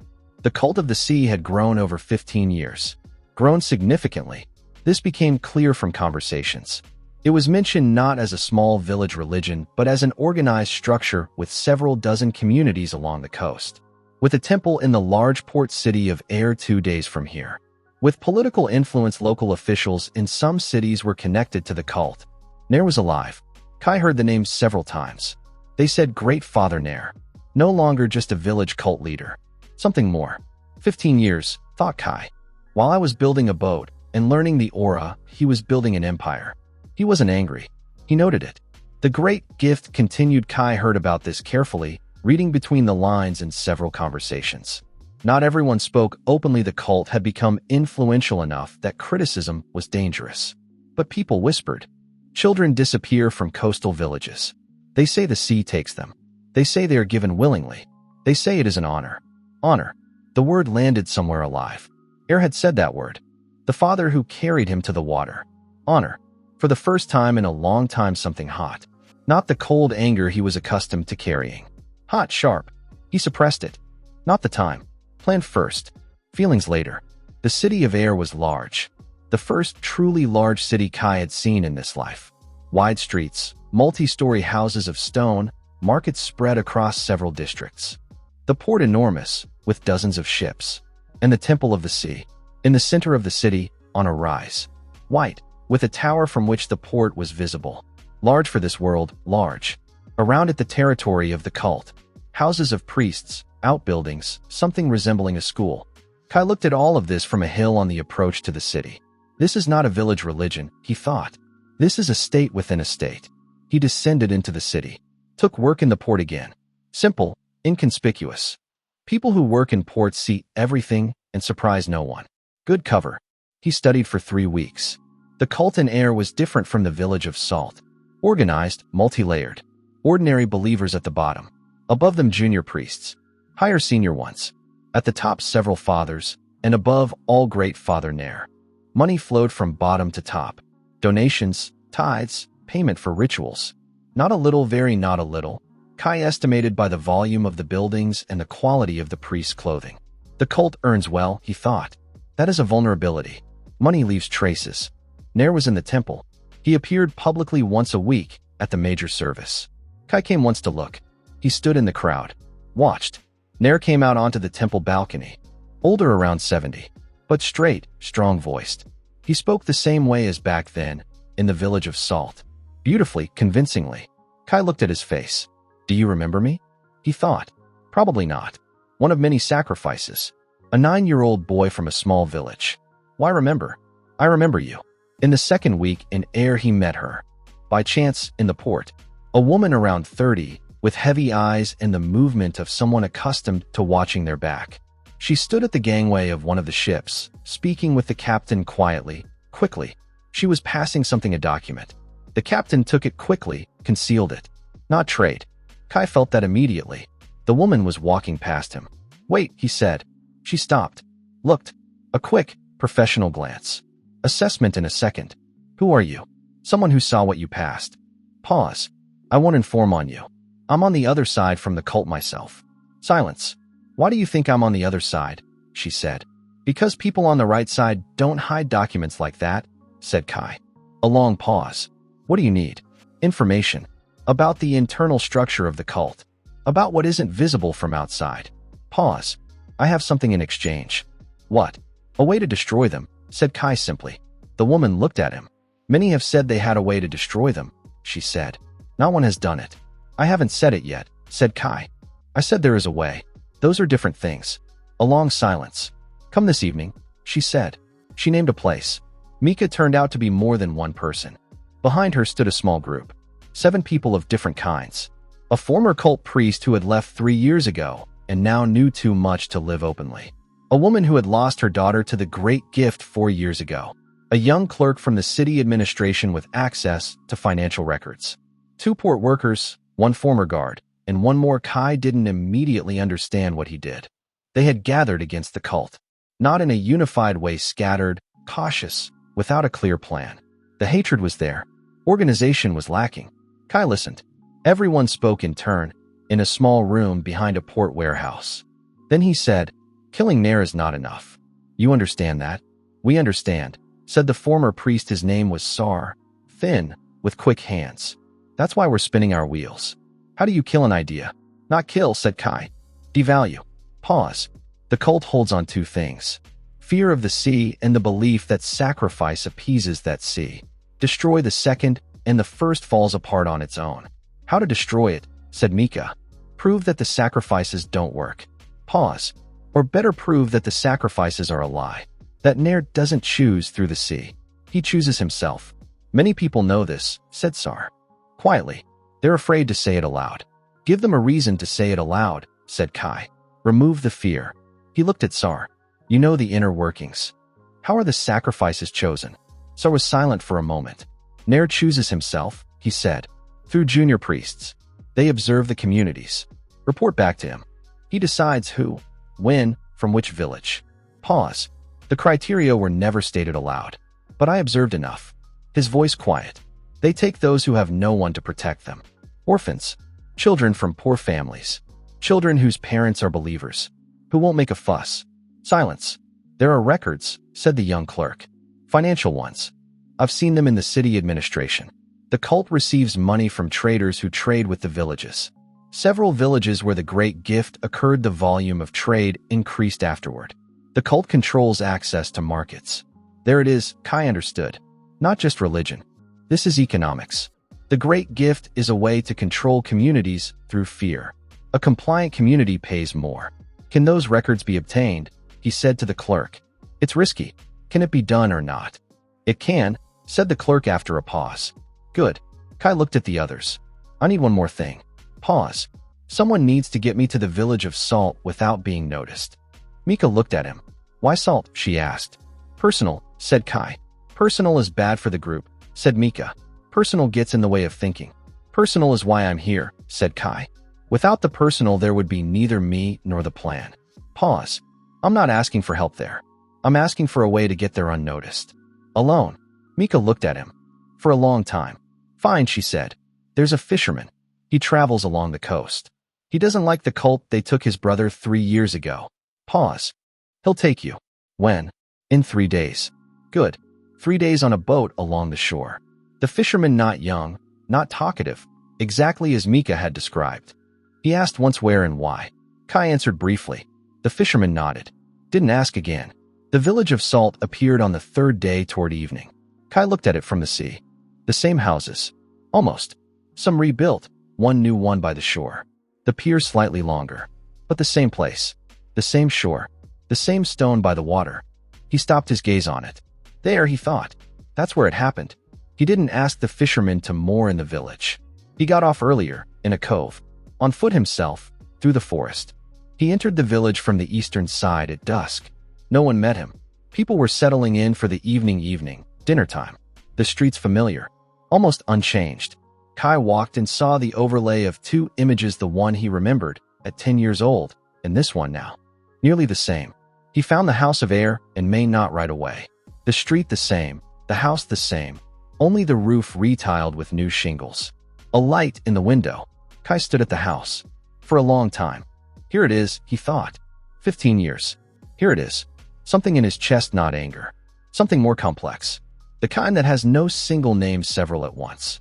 A: The cult of the sea had grown over 15 years. Grown significantly. This became clear from conversations. It was mentioned not as a small village religion but as an organized structure with several dozen communities along the coast. With a temple in the large port city of Air 2 days from here. With political influence, local officials in some cities were connected to the cult. Nair was alive. Kai heard the name several times. They said Great Father Nair. No longer just a village cult leader. Something more. 15 years, thought Kai. While I was building a boat and learning the aura, he was building an empire. He wasn't angry. He noted it. The great gift continued. Kai heard about this carefully, reading between the lines in several conversations. Not everyone spoke openly. The cult had become influential enough that criticism was dangerous. But people whispered. Children disappear from coastal villages. They say the sea takes them. They say they are given willingly. They say it is an honor. Honor. The word landed somewhere alive. Air had said that word. The father who carried him to the water. Honor. For the first time in a long time, something hot. Not the cold anger he was accustomed to carrying. Hot, sharp. He suppressed it. Not the time. Planned first. Feelings later. The city of Air was large. The first truly large city Kai had seen in this life. Wide streets, multi-story houses of stone, markets spread across several districts. The port enormous, with dozens of ships. And the Temple of the Sea. In the center of the city, on a rise. White, with a tower from which the port was visible. Large for this world, large. Around it the territory of the cult. Houses of priests, outbuildings, something resembling a school. Kai looked at all of this from a hill on the approach to the city. This is not a village religion, he thought. This is a state within a state. He descended into the city. Took work in the port again. Simple, inconspicuous. People who work in ports see everything and surprise no one. Good cover. He studied for 3 weeks. The cult in Air was different from the village of Salt. Organized, multi-layered. Ordinary believers at the bottom. Above them junior priests. Higher senior ones. At the top several fathers, and above all great Father Nair. Money flowed from bottom to top. Donations, tithes, payment for rituals. Not a little, very not a little. Kai estimated by the volume of the buildings and the quality of the priest's clothing. The cult earns well, he thought. That is a vulnerability. Money leaves traces. Nair was in the temple. He appeared publicly once a week at the major service. Kai came once to look. He stood in the crowd. Watched. Nair came out onto the temple balcony. Older, around 70. But straight, strong-voiced. He spoke the same way as back then, in the village of Salt. Beautifully, convincingly. Kai looked at his face. Do you remember me? He thought. Probably not. One of many sacrifices. A 9-year-old boy from a small village. Why remember? I remember you. In the second week in Air he met her. By chance, in the port. A woman around 30, with heavy eyes and the movement of someone accustomed to watching their back. She stood at the gangway of one of the ships, speaking with the captain quietly, quickly. She was passing something, a document. The captain took it quickly, concealed it. Not trade. Kai felt that immediately. The woman was walking past him. Wait, he said. She stopped. Looked. A quick, professional glance. Assessment in a second. Who are you? Someone who saw what you passed. Pause. I won't inform on you. I'm on the other side from the cult myself. Silence. Why do you think I'm on the other side? She said. Because people on the right side don't hide documents like that, said Kai. A long pause. What do you need? Information. About the internal structure of the cult. About what isn't visible from outside. Pause. I have something in exchange. What? A way to destroy them, said Kai simply. The woman looked at him. Many have said they had a way to destroy them, she said. Not one has done it. I haven't said it yet, said Kai. I said there is a way. Those are different things. A long silence. Come this evening, she said. She named a place. Mika turned out to be more than one person. Behind her stood a small group. 7 people of different kinds. A former cult priest who had left 3 years ago and now knew too much to live openly. A woman who had lost her daughter to the great gift 4 years ago. A young clerk from the city administration with access to financial records. 2 port workers, 1 former guard, and 1 more. Kai didn't immediately understand what he did. They had gathered against the cult. Not in a unified way, scattered, cautious, without a clear plan. The hatred was there. Organization was lacking. Kai listened. Everyone spoke in turn, in a small room behind a port warehouse. Then he said, killing Nair is not enough. You understand that? We understand, said the former priest. His name was Sar, thin, with quick hands. That's why we're spinning our wheels. How do you kill an idea? Not kill, said Kai. Devalue. Pause. The cult holds on 2 things. Fear of the sea and the belief that sacrifice appeases that sea. Destroy the second, and the first falls apart on its own. How to destroy it, said Mika. Prove that the sacrifices don't work. Pause. Or better, prove that the sacrifices are a lie. That Nair doesn't choose through the sea. He chooses himself. Many people know this, said Sar. Quietly. They're afraid to say it aloud. Give them a reason to say it aloud, said Kai. Remove the fear. He looked at Sar. You know the inner workings. How are the sacrifices chosen? Sar was silent for a moment. Nair chooses himself, he said. Through junior priests. They observe the communities. Report back to him. He decides who. When? From which village? Pause. The criteria were never stated aloud. But I observed enough. His voice quiet. They take those who have no one to protect them. Orphans. Children from poor families. Children whose parents are believers. Who won't make a fuss. Silence. There are records, said the young clerk. Financial ones. I've seen them in the city administration. The cult receives money from traders who trade with the villages. Several villages where the great gift occurred, the volume of trade increased afterward. The cult controls access to markets. There it is, Kai understood. Not just religion. This is economics. The great gift is a way to control communities through fear. A compliant community pays more. Can those records be obtained? He said to the clerk. It's risky. Can it be done or not? It can, said the clerk after a pause. Good. Kai looked at the others. I need one more thing. Pause. Someone needs to get me to the village of Salt without being noticed. Mika looked at him. Why Salt? She asked. Personal, said Kai. Personal is bad for the group, said Mika. Personal gets in the way of thinking. Personal is why I'm here, said Kai. Without the personal, there would be neither me nor the plan. Pause. I'm not asking for help there. I'm asking for a way to get there unnoticed. Alone. Mika looked at him. For a long time. Fine, she said. There's a fisherman. He travels along the coast. He doesn't like the cult. They took his brother 3 years ago. Pause. He'll take you. When? In 3 days. Good. 3 days on a boat along the shore. The fisherman, not young, not talkative, exactly as Mika had described. He asked once where and why. Kai answered briefly. The fisherman nodded. Didn't ask again. The village of Salt appeared on the 3rd day toward evening. Kai looked at it from the sea. The same houses. Almost. Some rebuilt, one new one by the shore. The pier slightly longer. But the same place. The same shore. The same stone by the water. He stopped his gaze on it. There, he thought. That's where it happened. He didn't ask the fisherman to moor in the village. He got off earlier, in a cove. On foot himself, through the forest. He entered the village from the eastern side at dusk. No one met him. People were settling in for the evening, dinner time. The streets familiar, almost unchanged. Kai walked and saw the overlay of 2 images, the one he remembered, at 10 years old, and this one now. Nearly the same. He found the house of air and may not right away. The street the same, the house the same, only the roof retiled with new shingles. A light in the window. Kai stood at the house. For a long time. Here it is, he thought. 15 years. Here it is. Something in his chest, not anger. Something more complex. The kind that has no single name, several at once.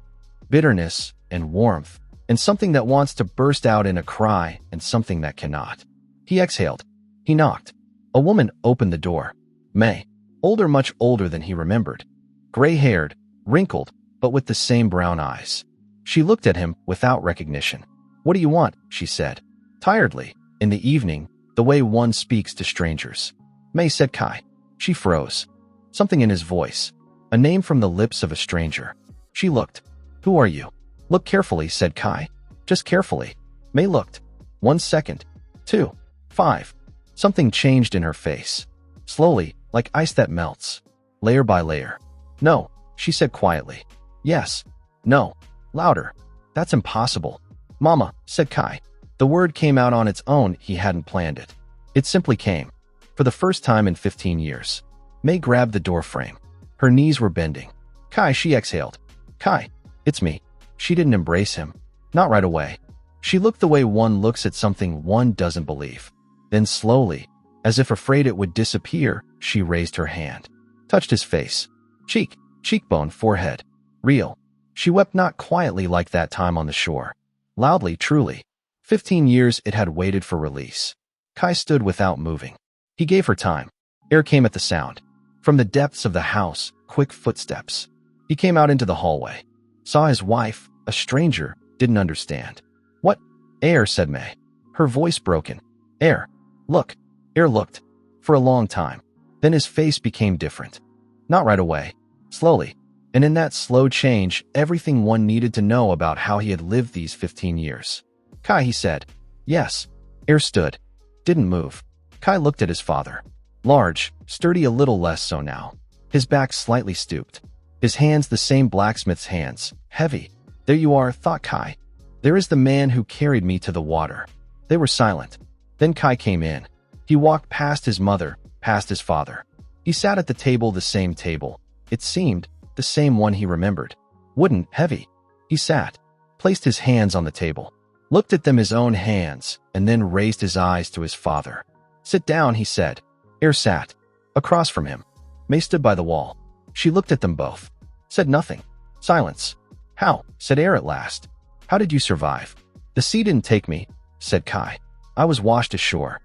A: Bitterness and warmth, and something that wants to burst out in a cry, and something that cannot. He exhaled. He knocked. A woman opened the door. May. Older, much older than he remembered. Gray-haired, wrinkled, but with the same brown eyes. She looked at him without recognition. What do you want? She said. Tiredly, in the evening, the way one speaks to strangers. May, said Kai. She froze. Something in his voice. A name from the lips of a stranger. She looked. Who are you? Look carefully, said Kai. Just carefully. May looked. 1 second. 2. 5. Something changed in her face. Slowly, like ice that melts. Layer by layer. No, she said quietly. Yes. No. Louder. That's impossible. Mama, said Kai. The word came out on its own. He hadn't planned it. It simply came. For the first time in 15 years. May grabbed the doorframe. Her knees were bending. Kai, she exhaled. Kai, it's me. She didn't embrace him. Not right away. She looked the way one looks at something one doesn't believe. Then slowly, as if afraid it would disappear, she raised her hand. Touched his face. Cheek, cheekbone, forehead. Real. She wept, not quietly like that time on the shore. Loudly, truly. 15 years it had waited for release. Kai stood without moving. He gave her time. Air came at the sound. From the depths of the house, quick footsteps. He came out into the hallway. Saw his wife, a stranger, didn't understand. What? Air, said May. Her voice broken. Air. Look. Air looked. For a long time. Then his face became different. Not right away. Slowly. And in that slow change, everything one needed to know about how he had lived these 15 years. Kai, he said. Yes. Air stood. Didn't move. Kai looked at his father. Large, sturdy, a little less so now. His back slightly stooped. His hands the same blacksmith's hands, heavy. There you are, thought Kai. There is the man who carried me to the water. They were silent. Then Kai came in. He He walked past his mother, past his father. He sat at the table, the same table. It seemed the same one he remembered. Wooden, heavy. He sat, placed his hands on the table, looked at them, his own hands, and then raised his eyes to his father. Sit down, he said. Air sat across from him. May stood by the wall. She looked at them both. Said nothing. Silence. How? Said Air at last. How did you survive? The sea didn't take me, said Kai. I was washed ashore.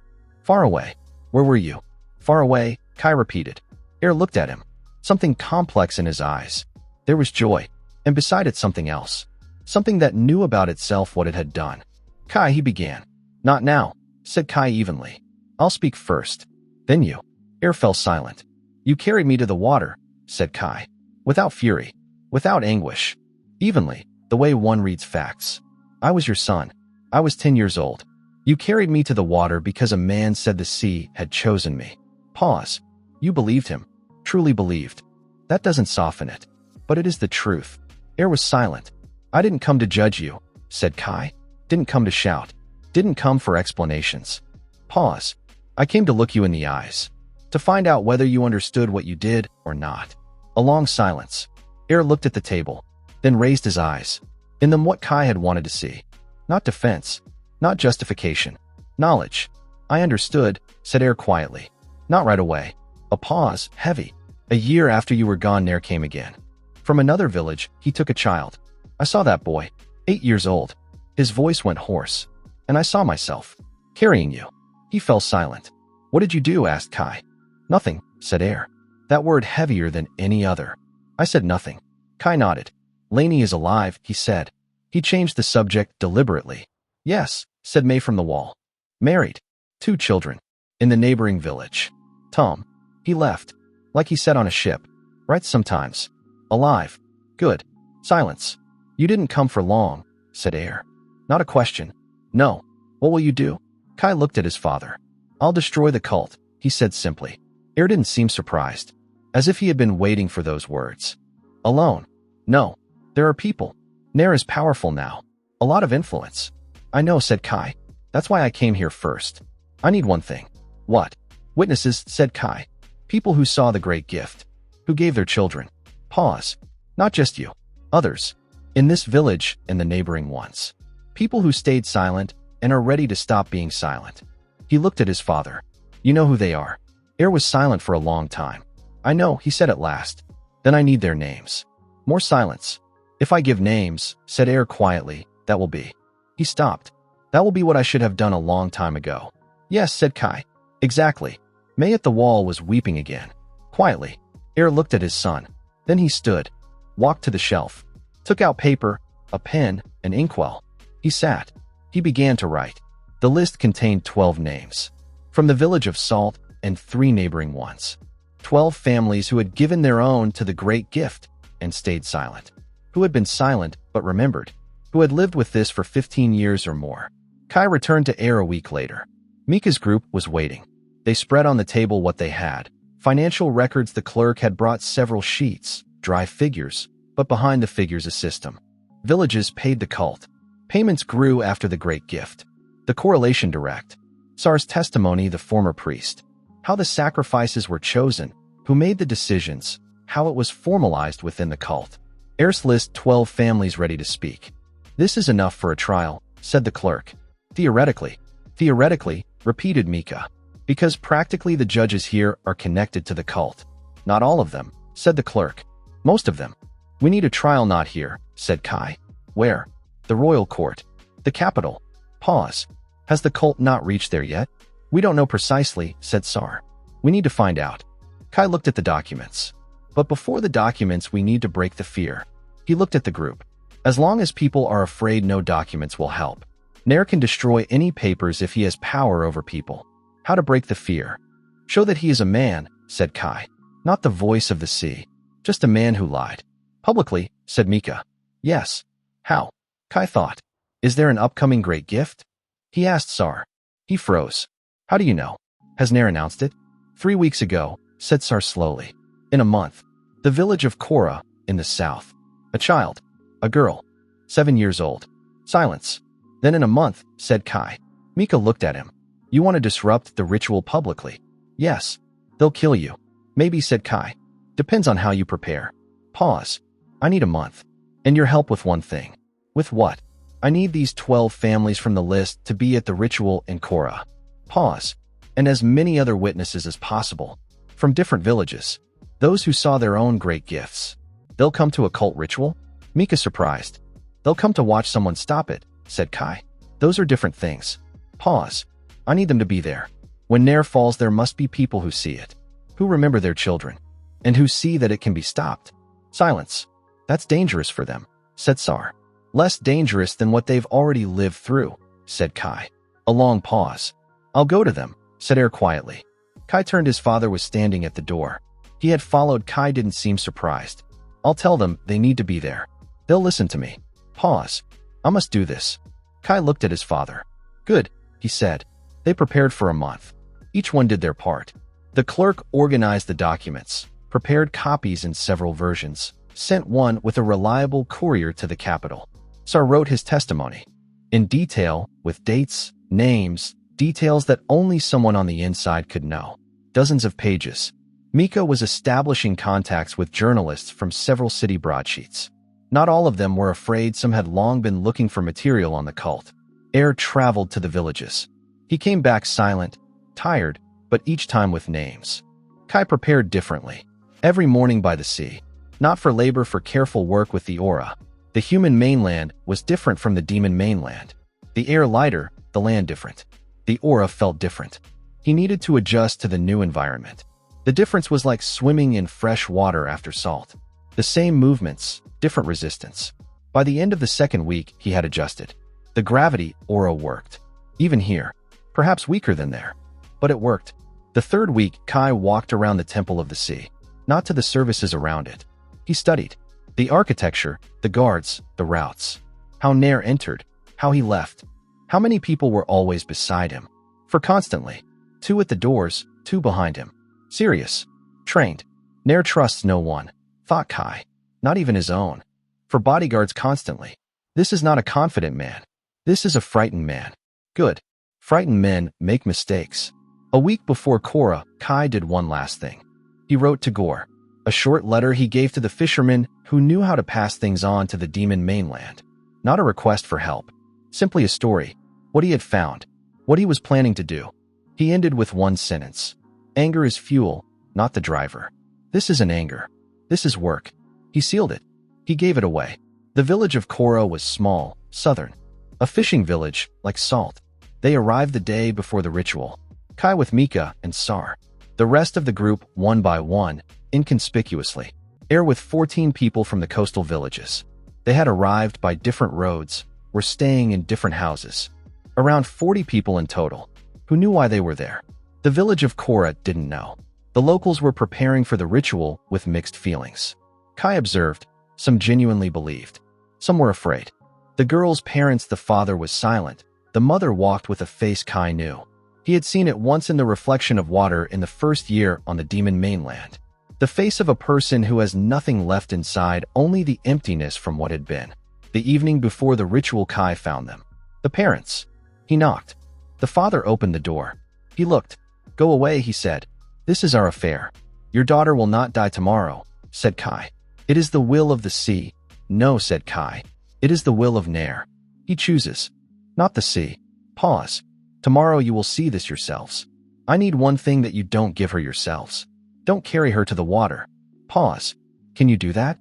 A: Far away. Where were you? Far away, Kai repeated. Air looked at him. Something complex in his eyes. There was joy, and beside it something else. Something that knew about itself what it had done. Kai, he began. Not now, said Kai evenly. I'll speak first. Then you. Air fell silent. You carried me to the water, said Kai. Without fury. Without anguish. Evenly, the way one reads facts. I was your son. I was 10 years old. You carried me to the water because a man said the sea had chosen me. Pause. You believed him. Truly believed. That doesn't soften it. But it is the truth. Air was silent. I didn't come to judge you, said Kai. Didn't come to shout. Didn't come for explanations. Pause. I came to look you in the eyes. To find out whether you understood what you did or not. A long silence. Air looked at the table, then raised his eyes. In them what Kai had wanted to see. Not defense. Not justification. Knowledge. I understood, said Air quietly. Not right away. A pause, heavy. A year after you were gone, Nair came again. From another village, he took a child. I saw that boy, 8 years old. His voice went hoarse. And I saw myself. Carrying you. He fell silent. What did you do? Asked Kai. Nothing, said Air. That word heavier than any other. I said nothing. Kai nodded. Laney is alive, he said. He changed the subject deliberately. Yes, said May from the wall. Married. 2 children. In the neighboring village. Tom. He left. Like he said on a ship. Right sometimes. Alive. Good. Silence. You didn't come for long, said Air. Not a question. No. What will you do? Kai looked at his father. I'll destroy the cult, he said simply. Air didn't seem surprised. As if he had been waiting for those words. Alone. No. There are people. Nair is powerful now. A lot of influence. I know, said Kai. That's why I came here first. I need one thing. What? Witnesses, said Kai. People who saw the great gift. Who gave their children. Pause. Not just you. Others. In this village and the neighboring ones. People who stayed silent and are ready to stop being silent. He looked at his father. You know who they are. Air was silent for a long time. I know, he said at last. Then I need their names. More silence. If I give names, said Air quietly, that will be. He stopped. That will be what I should have done a long time ago. Yes, said Kai. Exactly. May at the wall was weeping again. Quietly. Air looked at his son. Then he stood. Walked to the shelf. Took out paper, a pen, an inkwell. He sat. He began to write. The list contained 12 names. From the village of Salt and 3 neighboring ones. 12 families who had given their own to the great gift and stayed silent. Who had been silent but remembered. Who had lived with this for 15 years or more. Kai returned to Air a week later. Mika's group was waiting. They spread on the table what they had. Financial records. The clerk had brought several sheets, dry figures, but behind the figures a system. Villages paid the cult. Payments grew after the great gift. The correlation direct. Sar's testimony, the former priest. How the sacrifices were chosen, who made the decisions, how it was formalized within the cult. Air's list 12 families ready to speak. This is enough for a trial, said the clerk. Theoretically. Theoretically, repeated Mika. Because practically the judges here are connected to the cult. Not all of them, said the clerk. Most of them. We need a trial. Not here, said Kai. Where? The royal court. The capital. Pause. Has the cult not reached there yet? We don't know precisely, said Sar. We need to find out. Kai looked at the documents. But before the documents we need to break the fear. He looked at the group. As long as people are afraid, no documents will help. Nair can destroy any papers if he has power over people. How to break the fear? Show that he is a man, said Kai. Not the voice of the sea. Just a man who lied. Publicly, said Mika. Yes. How? Kai thought. Is there an upcoming great gift? He asked Sar. He froze. How do you know? Has Nair announced it? 3 weeks ago, said Sar slowly. In a month. The village of Korra, in the south. A child. A girl. 7 years old. Silence. Then in a month, said Kai. Mika looked at him. You want to disrupt the ritual publicly? Yes. They'll kill you. Maybe, said Kai. Depends on how you prepare. Pause. I need a month. And your help with one thing. With what? I need these 12 families from the list to be at the ritual in Korra. Pause. And as many other witnesses as possible. From different villages. Those who saw their own great gifts. They'll come to a cult ritual? Mika surprised. They'll come to watch someone stop it, said Kai. Those are different things. Pause. I need them to be there. When Nair falls, there must be people who see it. Who remember their children. And who see that it can be stopped. Silence. That's dangerous for them, said Sar. Less dangerous than what they've already lived through, said Kai. A long pause. I'll go to them, said Air quietly. Kai turned. His father was standing at the door. He had followed. Kai didn't seem surprised. I'll tell them they need to be there. They'll listen to me. Pause. I must do this. Kai looked at his father. Good, he said. They prepared for a month. Each one did their part. The clerk organized the documents, prepared copies in several versions, sent one with a reliable courier to the capital. Sar wrote his testimony. In detail, with dates, names, details that only someone on the inside could know. Dozens of pages. Mika was establishing contacts with journalists from several city broadsheets. Not all of them were afraid. Some had long been looking for material on the cult. Air traveled to the villages. He came back silent, tired, but each time with names. Kai prepared differently. Every morning by the sea. Not for labor, for careful work with the aura. The human mainland was different from the demon mainland. The air lighter, the land different. The aura felt different. He needed to adjust to the new environment. The difference was like swimming in fresh water after salt. The same movements, different resistance. By the end of the second week, he had adjusted. The gravity aura worked. Even here. Perhaps weaker than there. But it worked. The third week, Kai walked around the Temple of the Sea. Not to the services around it. He studied. The architecture, the guards, the routes. How Nair entered. How he left. How many people were always beside him. For constantly. 2 at the doors, 2 behind him. Serious. Trained. Nair trusts no one. Thought Kai. Not even his own. For bodyguards constantly. This is not a confident man. This is a frightened man. Good. Frightened men make mistakes. A week before Korra, Kai did one last thing. He wrote to Gore. A short letter he gave to the fishermen who knew how to pass things on to the demon mainland. Not a request for help. Simply a story. What he had found. What he was planning to do. He ended with one sentence. Anger is fuel, not the driver. This isn't anger. This is work. He sealed it. He gave it away. The village of Korra was small, southern. A fishing village, like Salt. They arrived the day before the ritual. Kai with Mika and Sar. The rest of the group, one by one, inconspicuously. Air with 14 people from the coastal villages. They had arrived by different roads, were staying in different houses. Around 40 people in total. Who knew why they were there? The village of Korra didn't know. The locals were preparing for the ritual with mixed feelings. Kai observed. Some genuinely believed. Some were afraid. The girl's parents, the father was silent. The mother walked with a face Kai knew. He had seen it once in the reflection of water in the first year on the demon mainland. The face of a person who has nothing left inside, only the emptiness from what had been. The evening before the ritual, Kai found them. The parents. He knocked. The father opened the door. He looked. Go away, he said. This is our affair. Your daughter will not die tomorrow, said Kai. It is the will of the sea. No, said Kai. It is the will of Nair. He chooses. Not the sea. Pause. Tomorrow you will see this yourselves. I need one thing that you don't give her yourselves. Don't carry her to the water. Pause. Can you do that?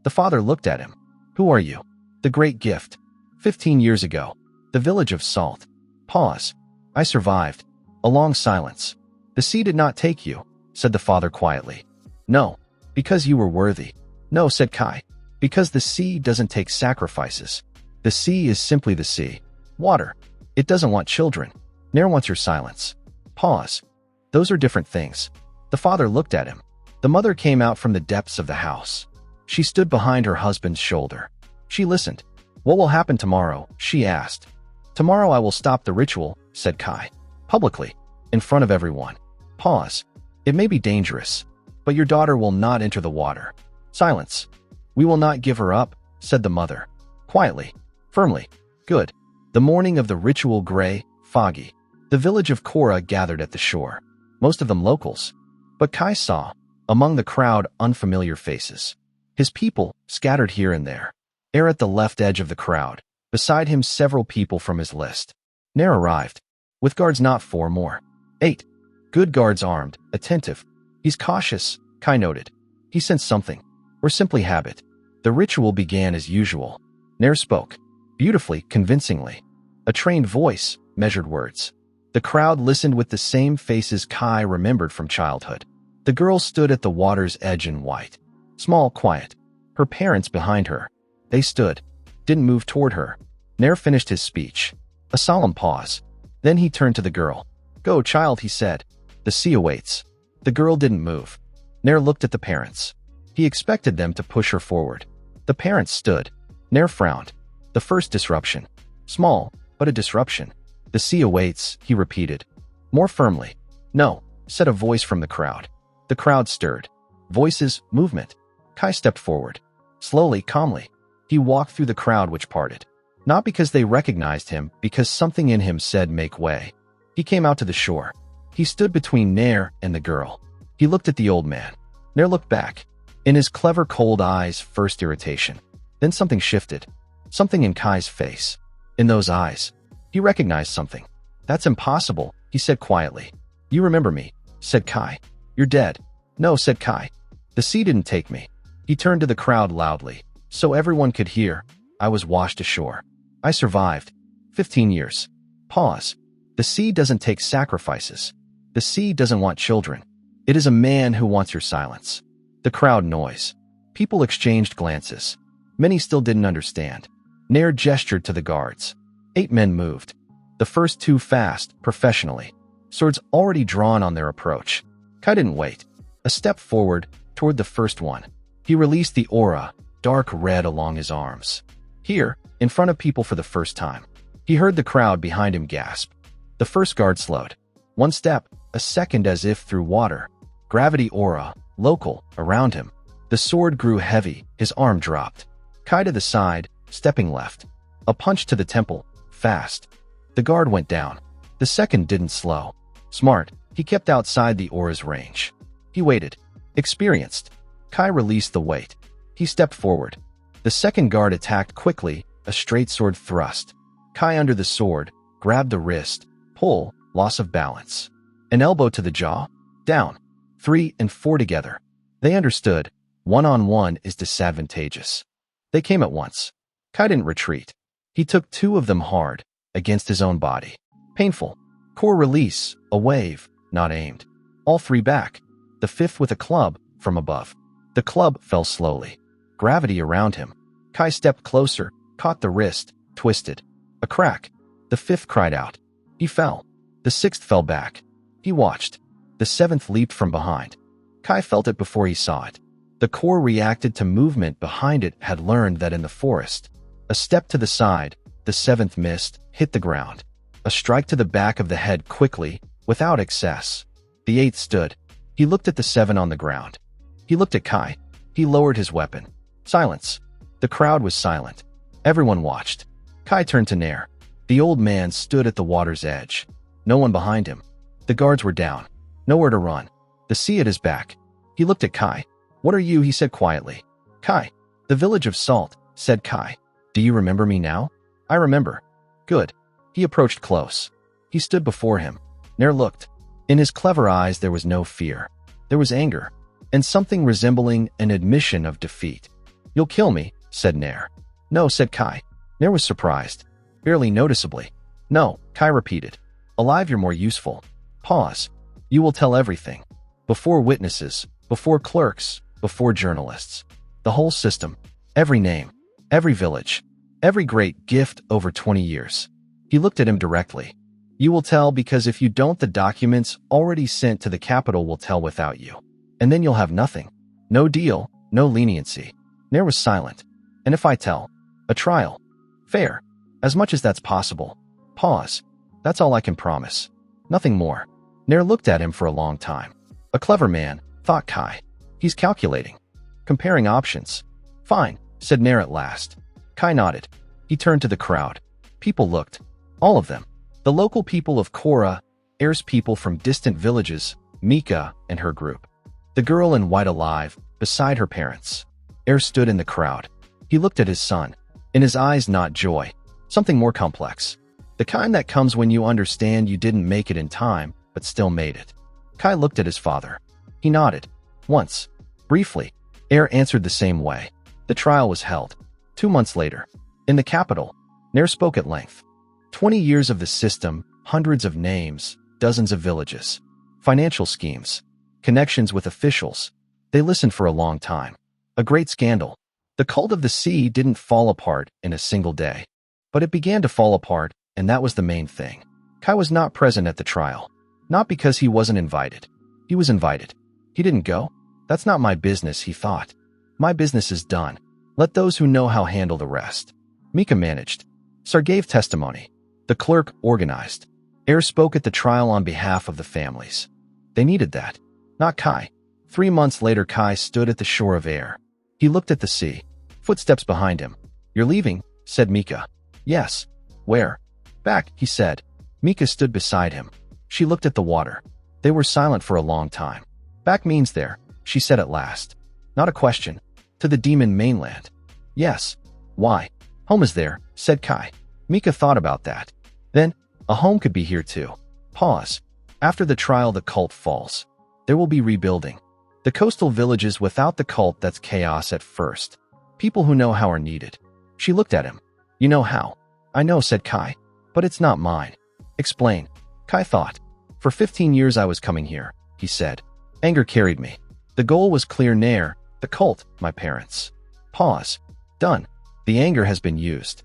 A: The father looked at him. Who are you? The great gift. 15 years ago. The village of Salt. Pause. I survived. A long silence. The sea did not take you, said the father quietly. No. Because you were worthy. No, said Kai. Because the sea doesn't take sacrifices. The sea is simply the sea. Water. It doesn't want children. Nair wants your silence. Pause. Those are different things. The father looked at him. The mother came out from the depths of the house. She stood behind her husband's shoulder. She listened. What will happen tomorrow? She asked. Tomorrow I will stop the ritual, said Kai. Publicly. In front of everyone. Pause. It may be dangerous. But your daughter will not enter the water. Silence. We will not give her up, said the mother. Quietly. Firmly. Good. The morning of the ritual, gray, foggy. The village of Korra gathered at the shore, most of them locals. But Kai saw, among the crowd, unfamiliar faces. His people, scattered here and there. At the left edge of the crowd, beside him several people from his list. Nair arrived, with guards, not 4 more. 8. Good guards, armed, attentive. He's cautious, Kai noted. He sensed something, or simply habit. The ritual began as usual. Nair spoke, beautifully, convincingly. A trained voice, measured words. The crowd listened with the same faces Kai remembered from childhood. The girl stood at the water's edge in white. Small, quiet. Her parents behind her. They stood, didn't move toward her. Nair finished his speech. A solemn pause. Then he turned to the girl. Go, child, he said. The sea awaits. The girl didn't move. Nair looked at the parents. He expected them to push her forward. The parents stood. Nair frowned. The first disruption. Small, but a disruption. The sea awaits, he repeated. More firmly. No, said a voice from the crowd. The crowd stirred. Voices, movement. Kai stepped forward. Slowly, calmly. He walked through the crowd, which parted. Not because they recognized him, because something in him said make way. He came out to the shore. He stood between Nair and the girl. He looked at the old man. Nair looked back. In his clever, cold eyes, first irritation. Then something shifted. Something in Kai's face. In those eyes. He recognized something. That's impossible, he said quietly. You remember me, said Kai. You're dead. No, said Kai. The sea didn't take me. He turned to the crowd loudly, so everyone could hear. I was washed ashore. I survived. 15 years. Pause. The sea doesn't take sacrifices. The sea doesn't want children. It is a man who wants your silence. The crowd noise. People exchanged glances. Many still didn't understand. Nair gestured to the guards. 8 men moved. The first 2 fast, professionally. Swords already drawn on their approach. Kai didn't wait. A step forward, toward the first one. He released the aura, dark red along his arms. Here, in front of people for the first time. He heard the crowd behind him gasp. The first guard slowed. 1 step, a second, as if through water. Gravity aura, local, around him. The sword grew heavy, his arm dropped. Kai to the side, stepping left. A punch to the temple, fast. The guard went down. The second didn't slow. Smart, he kept outside the aura's range. He waited. Experienced. Kai released the weight. He stepped forward. The second guard attacked quickly, a straight sword thrust. Kai under the sword, grabbed the wrist, pull, loss of balance. An elbow to the jaw, down. 3 and 4 together. They understood. One-on-one is disadvantageous. They came at once. Kai didn't retreat. He took 2 of them hard, against his own body. Painful. Core release, a wave, not aimed. All 3 back. The 5th with a club, from above. The club fell slowly. Gravity around him. Kai stepped closer, caught the wrist, twisted. A crack. The 5th cried out. He fell. The 6th fell back. He watched. The 7th leaped from behind. Kai felt it before he saw it. The core reacted to movement behind it, had learned that in the forest. A step to the side, the 7th missed, hit the ground. A strike to the back of the head quickly, without excess. The 8th stood. He looked at the 7 on the ground. He looked at Kai. He lowered his weapon. Silence. The crowd was silent. Everyone watched. Kai turned to Nair. The old man stood at the water's edge. No one behind him. The guards were down. Nowhere to run. The sea at his back. He looked at Kai. What are you? He said quietly. Kai. The village of Salt, said Kai. Do you remember me now? I remember. Good. He approached close. He stood before him. Nair looked. In his clever eyes there was no fear. There was anger, and something resembling an admission of defeat. You'll kill me, said Nair. No, said Kai. Nair was surprised. Barely noticeably. No, Kai repeated. Alive you're more useful. Pause. You will tell everything. Before witnesses, before clerks, before journalists. The whole system. Every name. Every village. Every great gift over 20 years. He looked at him directly. You will tell because if you don't, the documents already sent to the capital will tell without you. And then you'll have nothing. No deal, no leniency. Nair was silent. And if I tell? A trial. Fair. As much as that's possible. Pause. That's all I can promise. Nothing more. Nair looked at him for a long time. A clever man, thought Kai. He's calculating. Comparing options. Fine, said Nair at last. Kai nodded. He turned to the crowd. People looked. All of them. The local people of Korra, Air's people from distant villages, Mika and her group. The girl in white alive, beside her parents. Air stood in the crowd. He looked at his son. In his eyes not joy, something more complex. The kind that comes when you understand you didn't make it in time, but still made it. Kai looked at his father. He nodded. Once. Briefly. Air answered the same way. The trial was held. 2 months later. In the capital. Nair spoke at length. 20 years of the system, hundreds of names, dozens of villages. Financial schemes. Connections with officials. They listened for a long time. A great scandal. The cult of the sea didn't fall apart in a single day. But it began to fall apart, and that was the main thing. Kai was not present at the trial. Not because he wasn't invited. He was invited. He didn't go? That's not my business, he thought. My business is done. Let those who know how handle the rest. Mika managed. Sar gave testimony. The clerk organized. Air spoke at the trial on behalf of the families. They needed that. Not Kai. 3 months later, Kai stood at the shore of Air. He looked at the sea. Footsteps behind him. You're leaving, said Mika. Yes. Where? Back, he said. Mika stood beside him. She looked at the water. They were silent for a long time. Back means there, she said at last. Not a question. To the demon mainland. Yes. Why? Home is there, said Kai. Mika thought about that. Then, a home could be here too. Pause. After the trial, the cult falls. There will be rebuilding. The coastal villages without the cult, that's chaos at first. People who know how are needed. She looked at him. You know how? I know, said Kai. But it's not mine. Explain. Kai thought. For 15 years I was coming here, he said. Anger carried me. The goal was clear. Nair, the cult, my parents. Pause. Done. The anger has been used.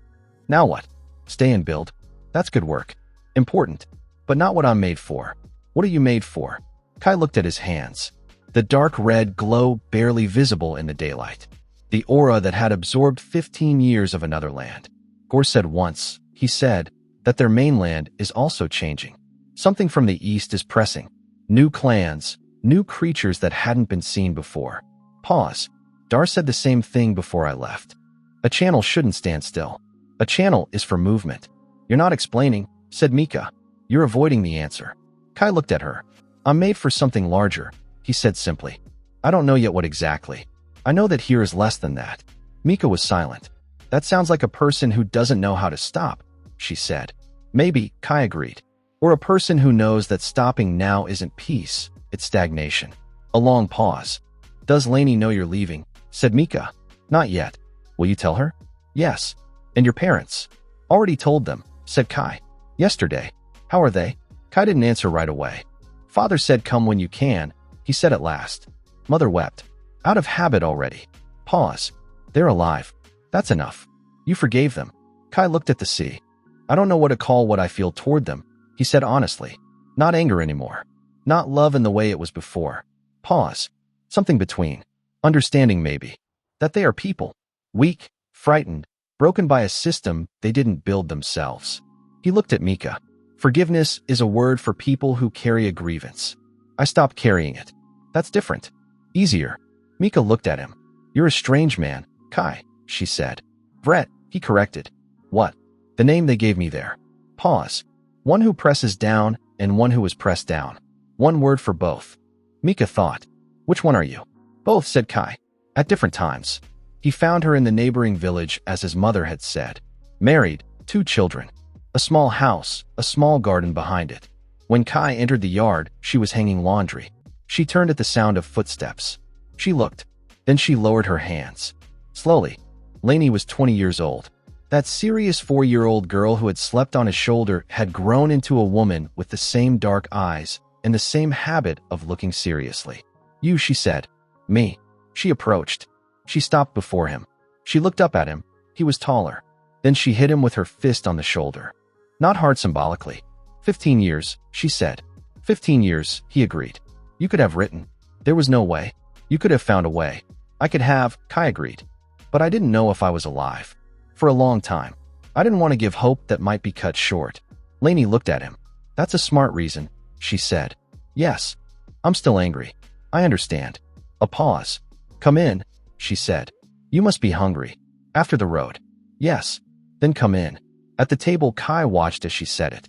A: Now what? Stay and build. That's good work. Important. But not what I'm made for. What are you made for? Kai looked at his hands. The dark red glow barely visible in the daylight. The aura that had absorbed 15 years of another land. Gore said once, he said, that their mainland is also changing. Something from the east is pressing. New clans, new creatures that hadn't been seen before. Pause. Dar said the same thing before I left. A channel shouldn't stand still. A channel is for movement. You're not explaining, said Mika. You're avoiding the answer. Kai looked at her. I'm made for something larger, he said simply. I don't know yet what exactly. I know that here is less than that. Mika was silent. That sounds like a person who doesn't know how to stop, she said. Maybe, Kai agreed. Or a person who knows that stopping now isn't peace, it's stagnation. A long pause. Does Lainey know you're leaving? Said Mika. Not yet. Will you tell her? Yes. And your parents? Already told them, said Kai. Yesterday. How are they? Kai didn't answer right away. Father said come when you can, he said at last. Mother wept. Out of habit already. Pause. They're alive. That's enough. You forgave them. Kai looked at the sea. I don't know what to call what I feel toward them, he said honestly. Not anger anymore. Not love in the way it was before. Pause. Something between. Understanding maybe. That they are people. Weak, frightened, broken by a system they didn't build themselves. He looked at Mika. Forgiveness is a word for people who carry a grievance. I stopped carrying it. That's different. Easier. Mika looked at him. You're a strange man, Kai, she said. Brett, he corrected. What? The name they gave me there. Pause. One who presses down and one who is pressed down. One word for both. Mika thought. Which one are you? Both, said Kai. At different times. He found her in the neighboring village as his mother had said. Married, 2 children. A small house, a small garden behind it. When Kai entered the yard, she was hanging laundry. She turned at the sound of footsteps. She looked. Then she lowered her hands. Slowly. Lainey was 20 years old. That serious 4-year-old girl who had slept on his shoulder had grown into a woman with the same dark eyes and the same habit of looking seriously. You, she said. Me. She approached. She stopped before him. She looked up at him. He was taller. Then she hit him with her fist on the shoulder. Not hard symbolically. 15 years, she said. 15 years, he agreed. You could have written. There was no way. You could have found a way. I could have, Kai agreed. But I didn't know if I was alive. For a long time. I didn't want to give hope that might be cut short. Lainey looked at him. That's a smart reason, she said. Yes. I'm still angry. I understand. A pause. Come in, she said. You must be hungry. After the road. Yes. Then come in. At the table, Kai watched as she said it.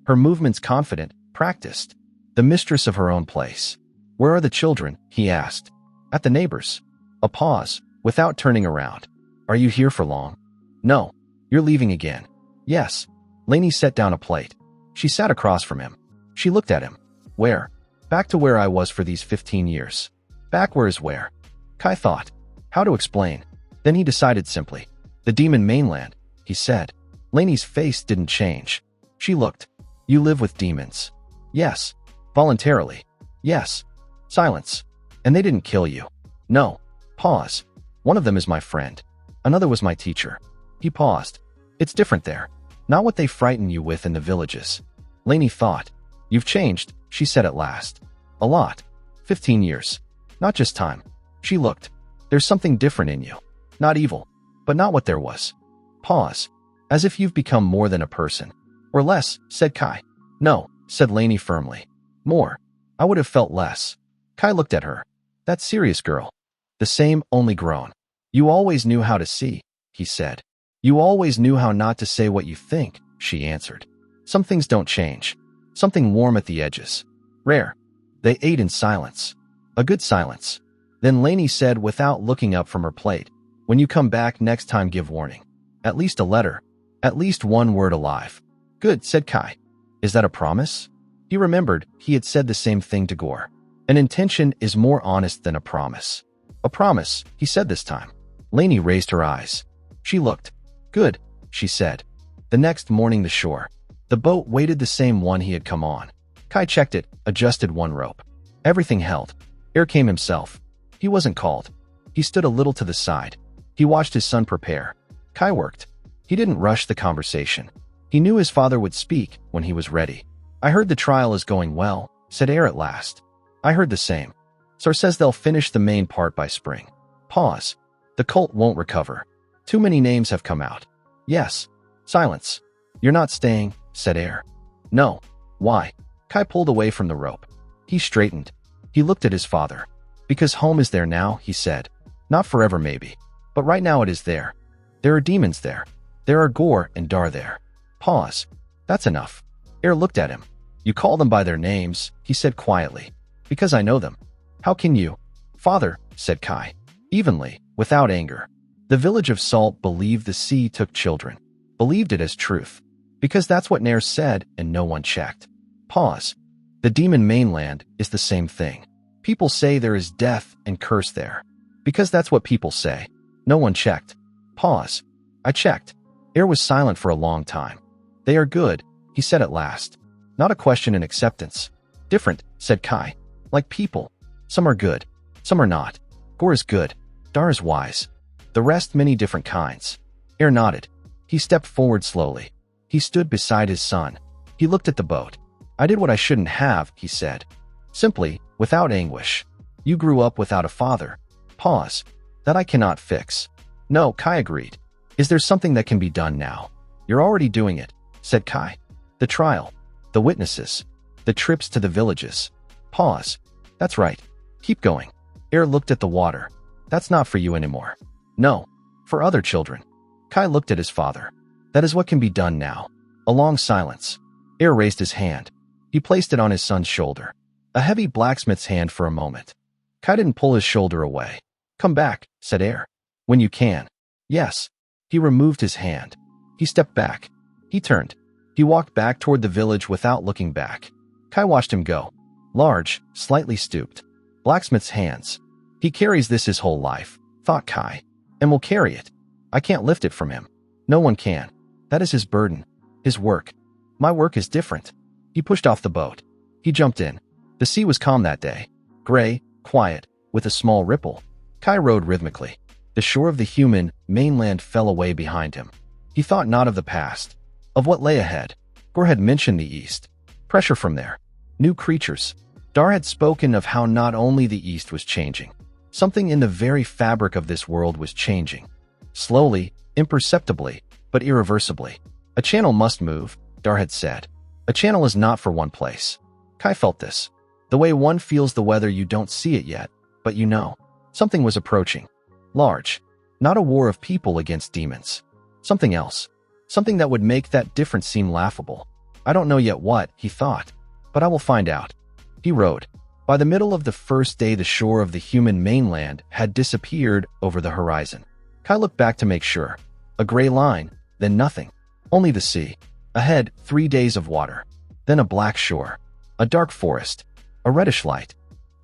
A: Her movements confident, practiced. The mistress of her own place. Where are the children? He asked. At the neighbors. A pause, without turning around. Are you here for long? No. You're leaving again. Yes. Lainey set down a plate. She sat across from him. She looked at him. Where? Back to where I was for these 15 years. Back where is where? Kai thought. How to explain? Then he decided simply. The demon mainland, he said. Lainey's face didn't change. She looked. You live with demons. Yes. Voluntarily. Yes. Silence. And they didn't kill you. No. Pause. One of them is my friend. Another was my teacher. He paused. It's different there. Not what they frighten you with in the villages. Lainey thought. You've changed, she said at last. A lot. 15 years. Not just time. She looked. There's something different in you. Not evil. But not what there was. Pause. As if you've become more than a person. Or less, said Kai. No, said Lainey firmly. More. I would have felt less. Kai looked at her. That serious girl. The same, only grown. You always knew how to see, he said. You always knew how not to say what you think, she answered. Some things don't change. Something warm at the edges. Rare. They ate in silence. A good silence. Then Lainey said without looking up from her plate, when you come back next time give warning. At least a letter. At least one word alive. Good, said Kai. Is that a promise? He remembered he had said the same thing to Gore. An intention is more honest than a promise. A promise, he said this time. Lainey raised her eyes. She looked. Good, she said. The next morning the shore. The boat waited the same one he had come on. Kai checked it, adjusted one rope. Everything held. Air came himself. He wasn't called. He stood a little to the side. He watched his son prepare. Kai worked. He didn't rush the conversation. He knew his father would speak when he was ready. I heard the trial is going well, said Air at last. I heard the same. Sir says they'll finish the main part by spring. Pause. The cult won't recover. Too many names have come out. Yes. Silence. You're not staying, said Air. No. Why? Kai pulled away from the rope. He straightened. He looked at his father. Because home is there now, he said. Not forever maybe. But right now it is there. There are demons there. There are Gore and Dar there. Pause. That's enough. Air looked at him. You call them by their names, he said quietly. Because I know them. How can you? Father, said Kai. Evenly, without anger. The village of Salt believed the sea took children. Believed it as truth. Because that's what Nair said and no one checked. Pause. The demon mainland is the same thing. People say there is death and curse there. Because that's what people say. No one checked. Pause. I checked. Air was silent for a long time. They are good, he said at last. Not a question in acceptance. Different, said Kai. Like people. Some are good. Some are not. Gore is good. Dar is wise. The rest many different kinds. Air nodded. He stepped forward slowly. He stood beside his son. He looked at the boat. I did what I shouldn't have, he said. Simply, without anguish. You grew up without a father. Pause. That I cannot fix. No, Kai agreed. Is there something that can be done now? You're already doing it, said Kai. The trial. The witnesses. The trips to the villages. Pause. That's right. Keep going. Air looked at the water. That's not for you anymore. No. For other children. Kai looked at his father. That is what can be done now. A long silence. Air raised his hand. He placed it on his son's shoulder. A heavy blacksmith's hand for a moment. Kai didn't pull his shoulder away. Come back, said Air. When you can. Yes. He removed his hand. He stepped back. He turned. He walked back toward the village without looking back. Kai watched him go. Large, slightly stooped. Blacksmith's hands. He carries this his whole life, thought Kai. And will carry it. I can't lift it from him. No one can. That is his burden. His work. My work is different. He pushed off the boat. He jumped in. The sea was calm that day. Gray, quiet, with a small ripple. Kai rowed rhythmically. The shore of the human mainland fell away behind him. He thought not of the past. Of what lay ahead. Gore had mentioned the east. Pressure from there. New creatures. Dar had spoken of how not only the east was changing. Something in the very fabric of this world was changing. Slowly, imperceptibly, but irreversibly. A channel must move, Dar had said. A channel is not for one place. Kai felt this. The way one feels the weather, you don't see it yet, but you know. Something was approaching. Large. Not a war of people against demons. Something else. Something that would make that difference seem laughable. I don't know yet what, he thought, but I will find out. He rode. By the middle of the first day, the shore of the human mainland had disappeared over the horizon. Kai looked back to make sure. A gray line, then nothing. Only the sea. Ahead, 3 days of water. Then a black shore. A dark forest. A reddish light.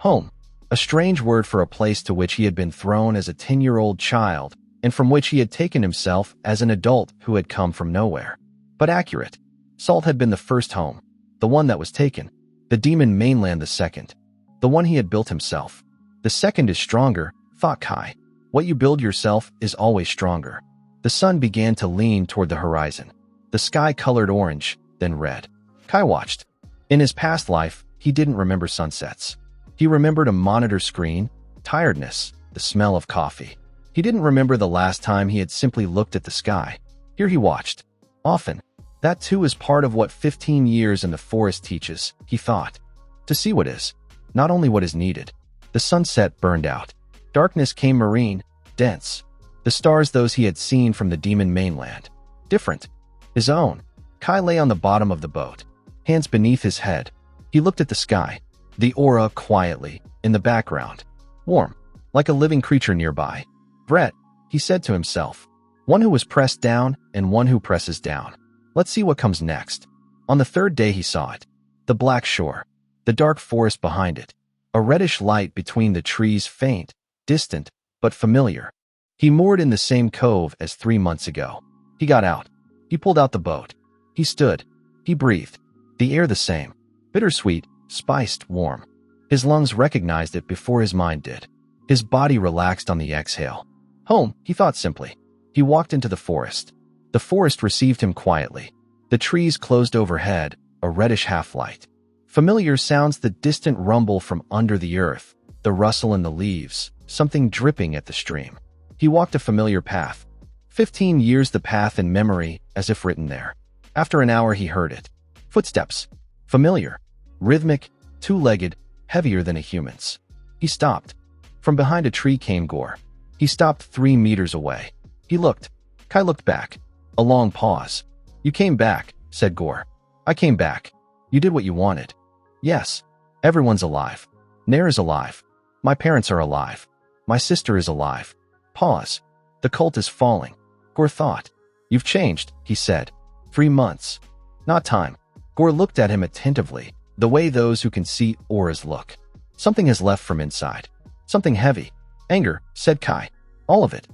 A: Home. A strange word for a place to which he had been thrown as a 10-year-old child, and from which he had taken himself as an adult who had come from nowhere. But accurate. Salt had been the first home, the one that was taken. The demon mainland the second, the one he had built himself. The second is stronger, thought Kai. What you build yourself is always stronger. The sun began to lean toward the horizon. The sky colored orange, then red. Kai watched. In his past life, he didn't remember sunsets. He remembered a monitor screen, tiredness, the smell of coffee. He didn't remember the last time he had simply looked at the sky. Here he watched. Often. That too is part of what 15 years in the forest teaches, he thought. To see what is, not only what is needed. The sunset burned out. Darkness came marine, dense. The stars those he had seen from the demon mainland. Different. His own. Kai lay on the bottom of the boat, hands beneath his head. He looked at the sky. The aura quietly, in the background. Warm, like a living creature nearby. Brett, he said to himself. One who was pressed down and one who presses down. Let's see what comes next. On the third day he saw it. The black shore. The dark forest behind it. A reddish light between the trees, faint, distant, but familiar. He moored in the same cove as 3 months ago. He got out. He pulled out the boat. He stood. He breathed. The air the same. Bittersweet, spiced, warm. His lungs recognized it before his mind did. His body relaxed on the exhale. Home, he thought simply. He walked into the forest. The forest received him quietly. The trees closed overhead, a reddish half-light. Familiar sounds, the distant rumble from under the earth, the rustle in the leaves, something dripping at the stream. He walked a familiar path. 15 years the path in memory, as if written there. After an hour he heard it. Footsteps. Familiar. Rhythmic, two-legged, heavier than a human's. He stopped. From behind a tree came Gore. He stopped 3 meters away. He looked. Kai looked back. A long pause. You came back, said Gore. I came back. You did what you wanted. Yes. Everyone's alive. Nair is alive. My parents are alive. My sister is alive. Pause. The cult is falling. Gore thought. You've changed, he said. 3 months. Not time. Gore looked at him attentively, the way those who can see auras look. Something has left from inside. Something heavy. Anger, said Kai. All of it.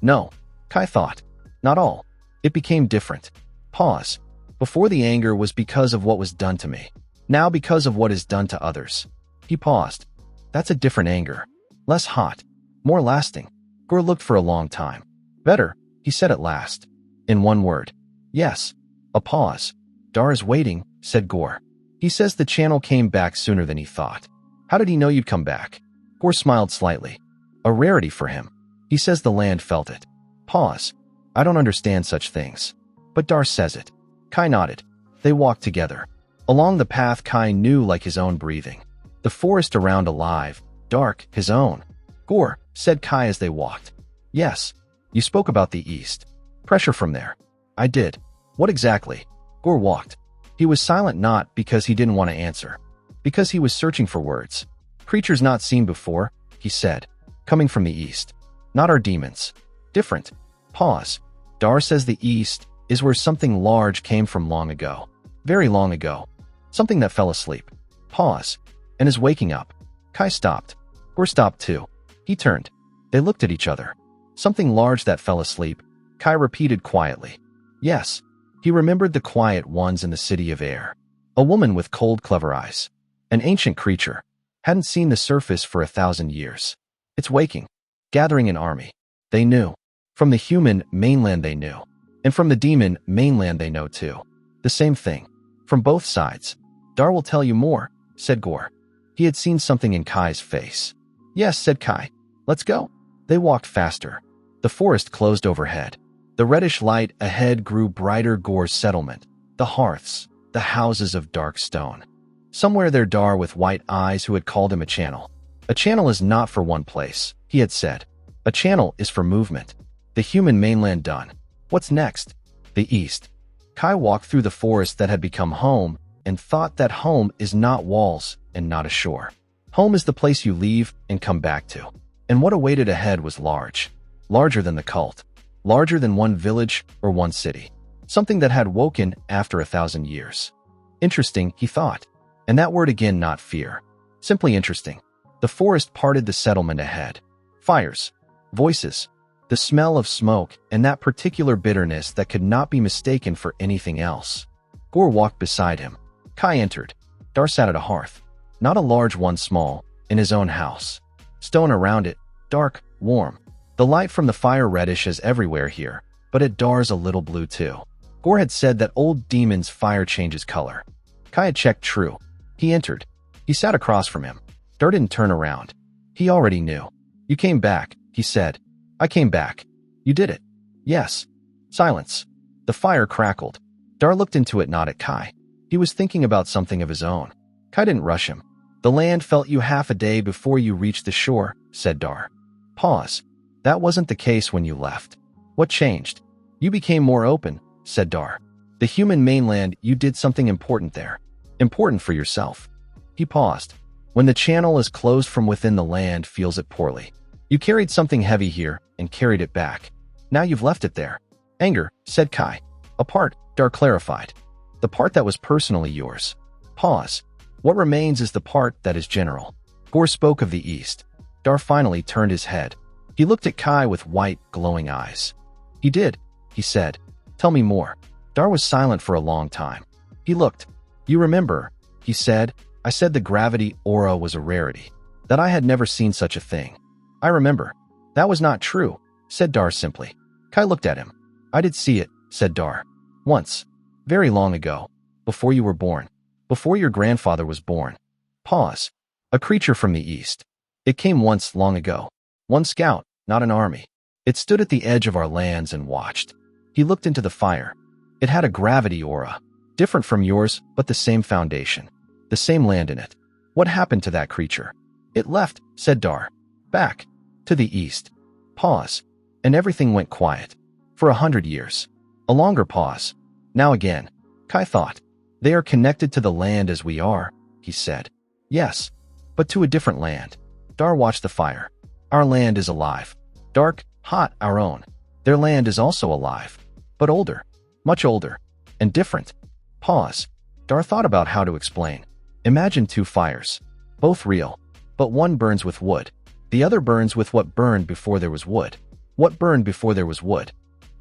A: No. Kai thought. Not all. It became different. Pause. Before the anger was because of what was done to me. Now because of what is done to others. He paused. That's a different anger. Less hot. More lasting. Gore looked for a long time. Better, he said at last. In one word. Yes. A pause. Dar is waiting, said Gore. He says the channel came back sooner than he thought. How did he know you'd come back? Gore smiled slightly. A rarity for him. He says the land felt it. Pause. I don't understand such things. But Dar says it. Kai nodded. They walked together. Along the path Kai knew like his own breathing. The forest around alive, dark, his own. Gore, said Kai as they walked. Yes. You spoke about the east. Pressure from there. I did. What exactly? Gore walked. He was silent not because he didn't want to answer. Because he was searching for words. Creatures not seen before, he said. Coming from the east. Not our demons. Different. Pause. Dar says the east is where something large came from long ago. Very long ago. Something that fell asleep. Pause. And is waking up. Kai stopped. Gore stopped too. He turned. They looked at each other. Something large that fell asleep. Kai repeated quietly. Yes. He remembered the quiet ones in the city of air. A woman with cold, clever eyes. An ancient creature. Hadn't seen the surface for 1,000 years. It's waking. Gathering an army. They knew. From the human mainland they knew. And from the demon mainland they know too. The same thing. From both sides. Dar will tell you more, said Gore. He had seen something in Kai's face. Yes, said Kai. Let's go. They walked faster. The forest closed overhead. The reddish light ahead grew brighter. Gore's settlement. The hearths. The houses of dark stone. Somewhere there Dar with white eyes who had called him a channel. A channel is not for one place, he had said. A channel is for movement. The human mainland done. What's next? The east. Kai walked through the forest that had become home and thought that home is not walls and not a shore. Home is the place you leave and come back to. And what awaited ahead was large. Larger than the cult. Larger than one village or one city. Something that had woken after 1,000 years. Interesting, he thought. And that word again, not fear. Simply interesting. The forest parted the settlement ahead. Fires. Voices. The smell of smoke and that particular bitterness that could not be mistaken for anything else. Gore walked beside him. Kai entered. Dar sat at a hearth. Not a large one, small, in his own house. Stone around it, dark, warm. The light from the fire reddish as everywhere here, but at Dar's a little blue too. Gore had said that old demon's fire changes color. Kai had checked true. He entered. He sat across from him. Dar didn't turn around. He already knew. You came back, he said. I came back. You did it. Yes. Silence. The fire crackled. Dar looked into it, not at Kai. He was thinking about something of his own. Kai didn't rush him. The land felt you half a day before you reached the shore, said Dar. Pause. That wasn't the case when you left. What changed? You became more open, said Dar. The human mainland, you did something important there. Important for yourself. He paused. When the channel is closed from within, the land feels it poorly. You carried something heavy here and carried it back. Now you've left it there. Anger, said Kai. A part, Dar clarified. The part that was personally yours. Pause. What remains is the part that is general. Gore spoke of the east. Dar finally turned his head. He looked at Kai with white, glowing eyes. He did, he said. Tell me more. Dar was silent for a long time. He looked. You remember, he said. I said the gravity aura was a rarity. That I had never seen such a thing. I remember. That was not true, said Dar simply. Kai looked at him. I did see it, said Dar. Once. Very long ago. Before you were born. Before your grandfather was born. Pause. A creature from the east. It came once long ago. One scout, not an army. It stood at the edge of our lands and watched. He looked into the fire. It had a gravity aura. Different from yours, but the same foundation. The same land in it. What happened to that creature? It left, said Dar. Back. To the east. Pause. And everything went quiet. For 100 years. A longer pause. Now again. Kai thought. They are connected to the land as we are, he said. Yes. But to a different land. Dar watched the fire. Our land is alive. Dark, hot, our own. Their land is also alive. But older. Much older. And different. Pause. Dar thought about how to explain. Imagine two fires. Both real. But one burns with wood. The other burns with what burned before there was wood. What burned before there was wood?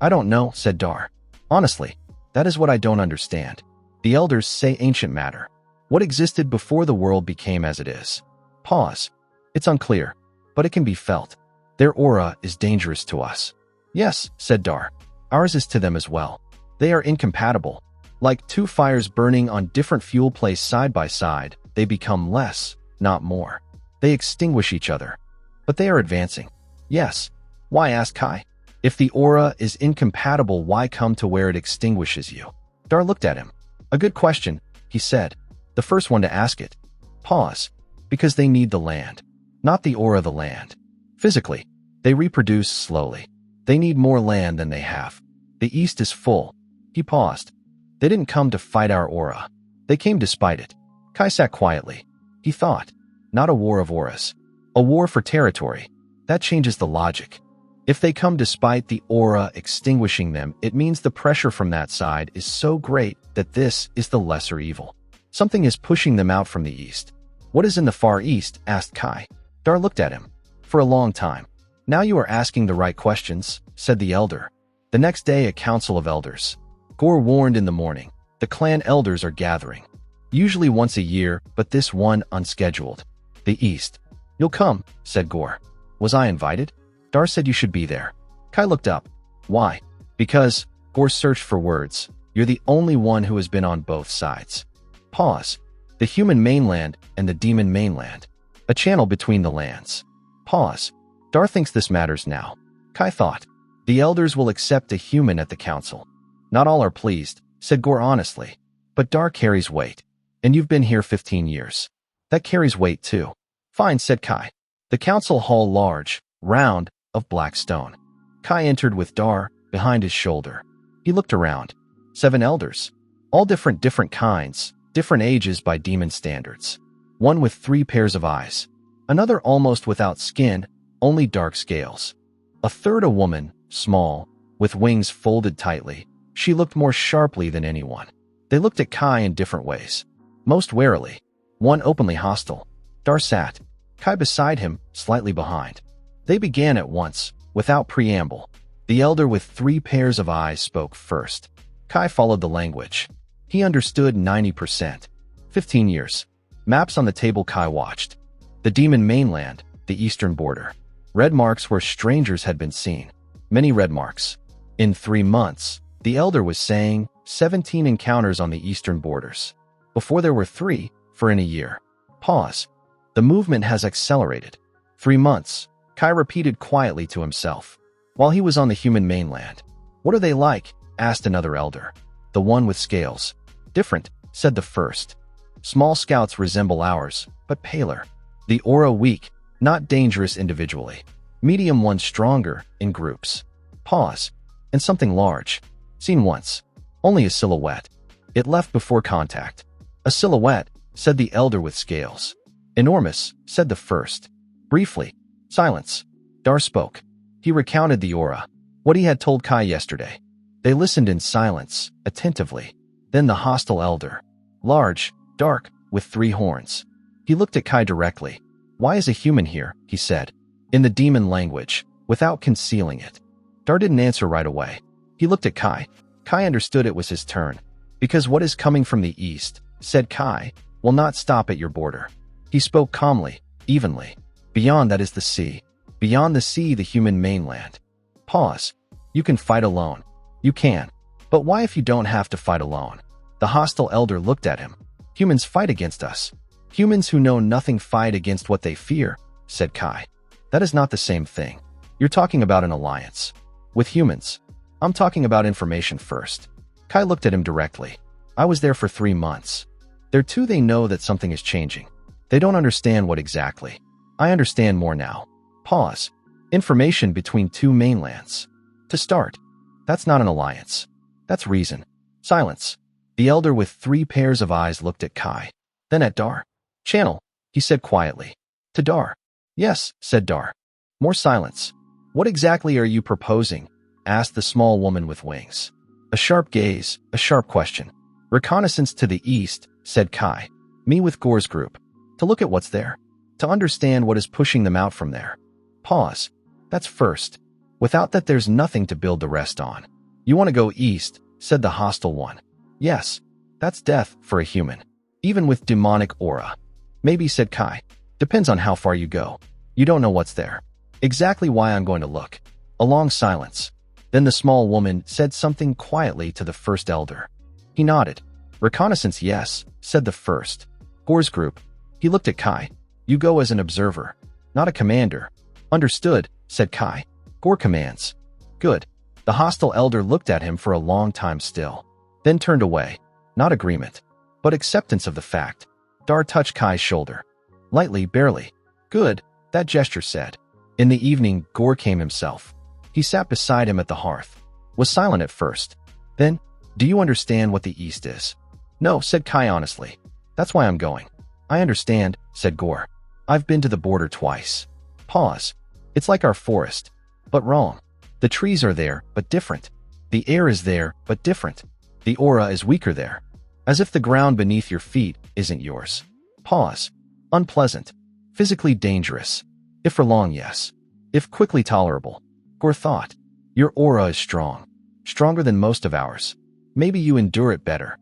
A: I don't know, said Dar. Honestly, that is what I don't understand. The elders say ancient matter. What existed before the world became as it is. Pause. It's unclear, but it can be felt. Their aura is dangerous to us. Yes, said Dar. Ours is to them as well. They are incompatible. Like two fires burning on different fuel placed side by side, they become less, not more. They extinguish each other. But they are advancing. Yes. Why, asked Kai. If the aura is incompatible, why come to where it extinguishes you? Dar looked at him. A good question, he said. The first one to ask it. Pause. Because they need the land. Not the aura, the land. Physically, they reproduce slowly. They need more land than they have. The east is full. He paused. They didn't come to fight our aura. They came despite it. Kai sat quietly. He thought. Not a war of auras. A war for territory. That changes the logic. If they come despite the aura extinguishing them, it means the pressure from that side is so great that this is the lesser evil. Something is pushing them out from the east. What is in the far east? Asked Kai. Dar looked at him. For a long time. Now you are asking the right questions, said the elder. The next day, a council of elders. Gore warned in the morning. The clan elders are gathering. Usually once a year, but this one unscheduled. The east. You'll come, said Gore. Was I invited? Dar said you should be there. Kai looked up. Why? Because, Gore searched for words, you're the only one who has been on both sides. Pause. The human mainland and the demon mainland. A channel between the lands. Pause. Dar thinks this matters now. Kai thought. The elders will accept a human at the council. Not all are pleased, said Gore honestly. But Dar carries weight. And you've been here 15 years. That carries weight too. Fine, said Kai. The council hall large, round, of black stone. Kai entered with Dar behind his shoulder. He looked around. 7 elders. All different kinds, different ages by demon standards. One with 3 pairs of eyes. Another almost without skin, only dark scales. A third a woman, small, with wings folded tightly. She looked more sharply than anyone. They looked at Kai in different ways. Most warily. One openly hostile. Dar sat, Kai beside him, slightly behind. They began at once, without preamble. The elder with 3 pairs of eyes spoke first. Kai followed the language. He understood 90%. 15 years. Maps on the table Kai watched. The demon mainland, the eastern border. Red marks where strangers had been seen. Many red marks. In 3 months, the elder was saying, 17 encounters on the eastern borders. Before there were 3, for in a year. Pause. The movement has accelerated. 3 months, Kai repeated quietly to himself. While he was on the human mainland. What are they like? Asked another elder. The one with scales. Different, said the first. Small scouts resemble ours, but paler. The aura weak, not dangerous individually. Medium ones stronger, in groups. Pause. And something large. Seen once. Only a silhouette. It left before contact. A silhouette, said the elder with scales. Enormous, said the first. Briefly. Silence. Dar spoke. He recounted the aura. What he had told Kai yesterday. They listened in silence, attentively. Then the hostile elder. Large, dark, with 3 horns. He looked at Kai directly. Why is a human here? He said. In the demon language, without concealing it. Dar didn't answer right away. He looked at Kai. Kai understood it was his turn. Because what is coming from the east, said Kai, will not stop at your border. He spoke calmly, evenly. Beyond that is the sea. Beyond the sea, the human mainland. Pause. You can fight alone. You can. But why if you don't have to fight alone? The hostile elder looked at him. Humans fight against us. Humans who know nothing fight against what they fear, said Kai. That is not the same thing. You're talking about an alliance. With humans. I'm talking about information first. Kai looked at him directly. I was there for 3 months. They're too, they know that something is changing. They don't understand what exactly. I understand more now. Pause. Information between 2 mainlands. To start. That's not an alliance. That's reason. Silence. The elder with 3 pairs of eyes looked at Kai. Then at Dar. Channel, he said quietly. To Dar. Yes, said Dar. More silence. What exactly are you proposing? Asked the small woman with wings. A sharp gaze, a sharp question. Reconnaissance to the east, said Kai. Me with Gore's group. To look at what's there. To understand what is pushing them out from there. Pause. That's first. Without that there's nothing to build the rest on. You want to go east, said the hostile one. Yes. That's death for a human. Even with demonic aura. Maybe, said Kai. Depends on how far you go. You don't know what's there. Exactly why I'm going to look. A long silence. Then the small woman said something quietly to the first elder. He nodded. Reconnaissance, yes, said the first. Gore's group. He looked at Kai. You go as an observer, not a commander. Understood, said Kai. Gore commands. Good. The hostile elder looked at him for a long time still. Then turned away. Not agreement, but acceptance of the fact. Dar touched Kai's shoulder. Lightly, barely. Good, that gesture said. In the evening, Gore came himself. He sat beside him at the hearth. Was silent at first. Then, do you understand what the East is? No, said Kai honestly. That's why I'm going. I understand, said Gore. I've been to the border twice. Pause. It's like our forest. But wrong. The trees are there, but different. The air is there, but different. The aura is weaker there. As if the ground beneath your feet isn't yours. Pause. Unpleasant. Physically dangerous. If for long, yes. If quickly tolerable. Gore thought. Your aura is strong. Stronger than most of ours. Maybe you endure it better.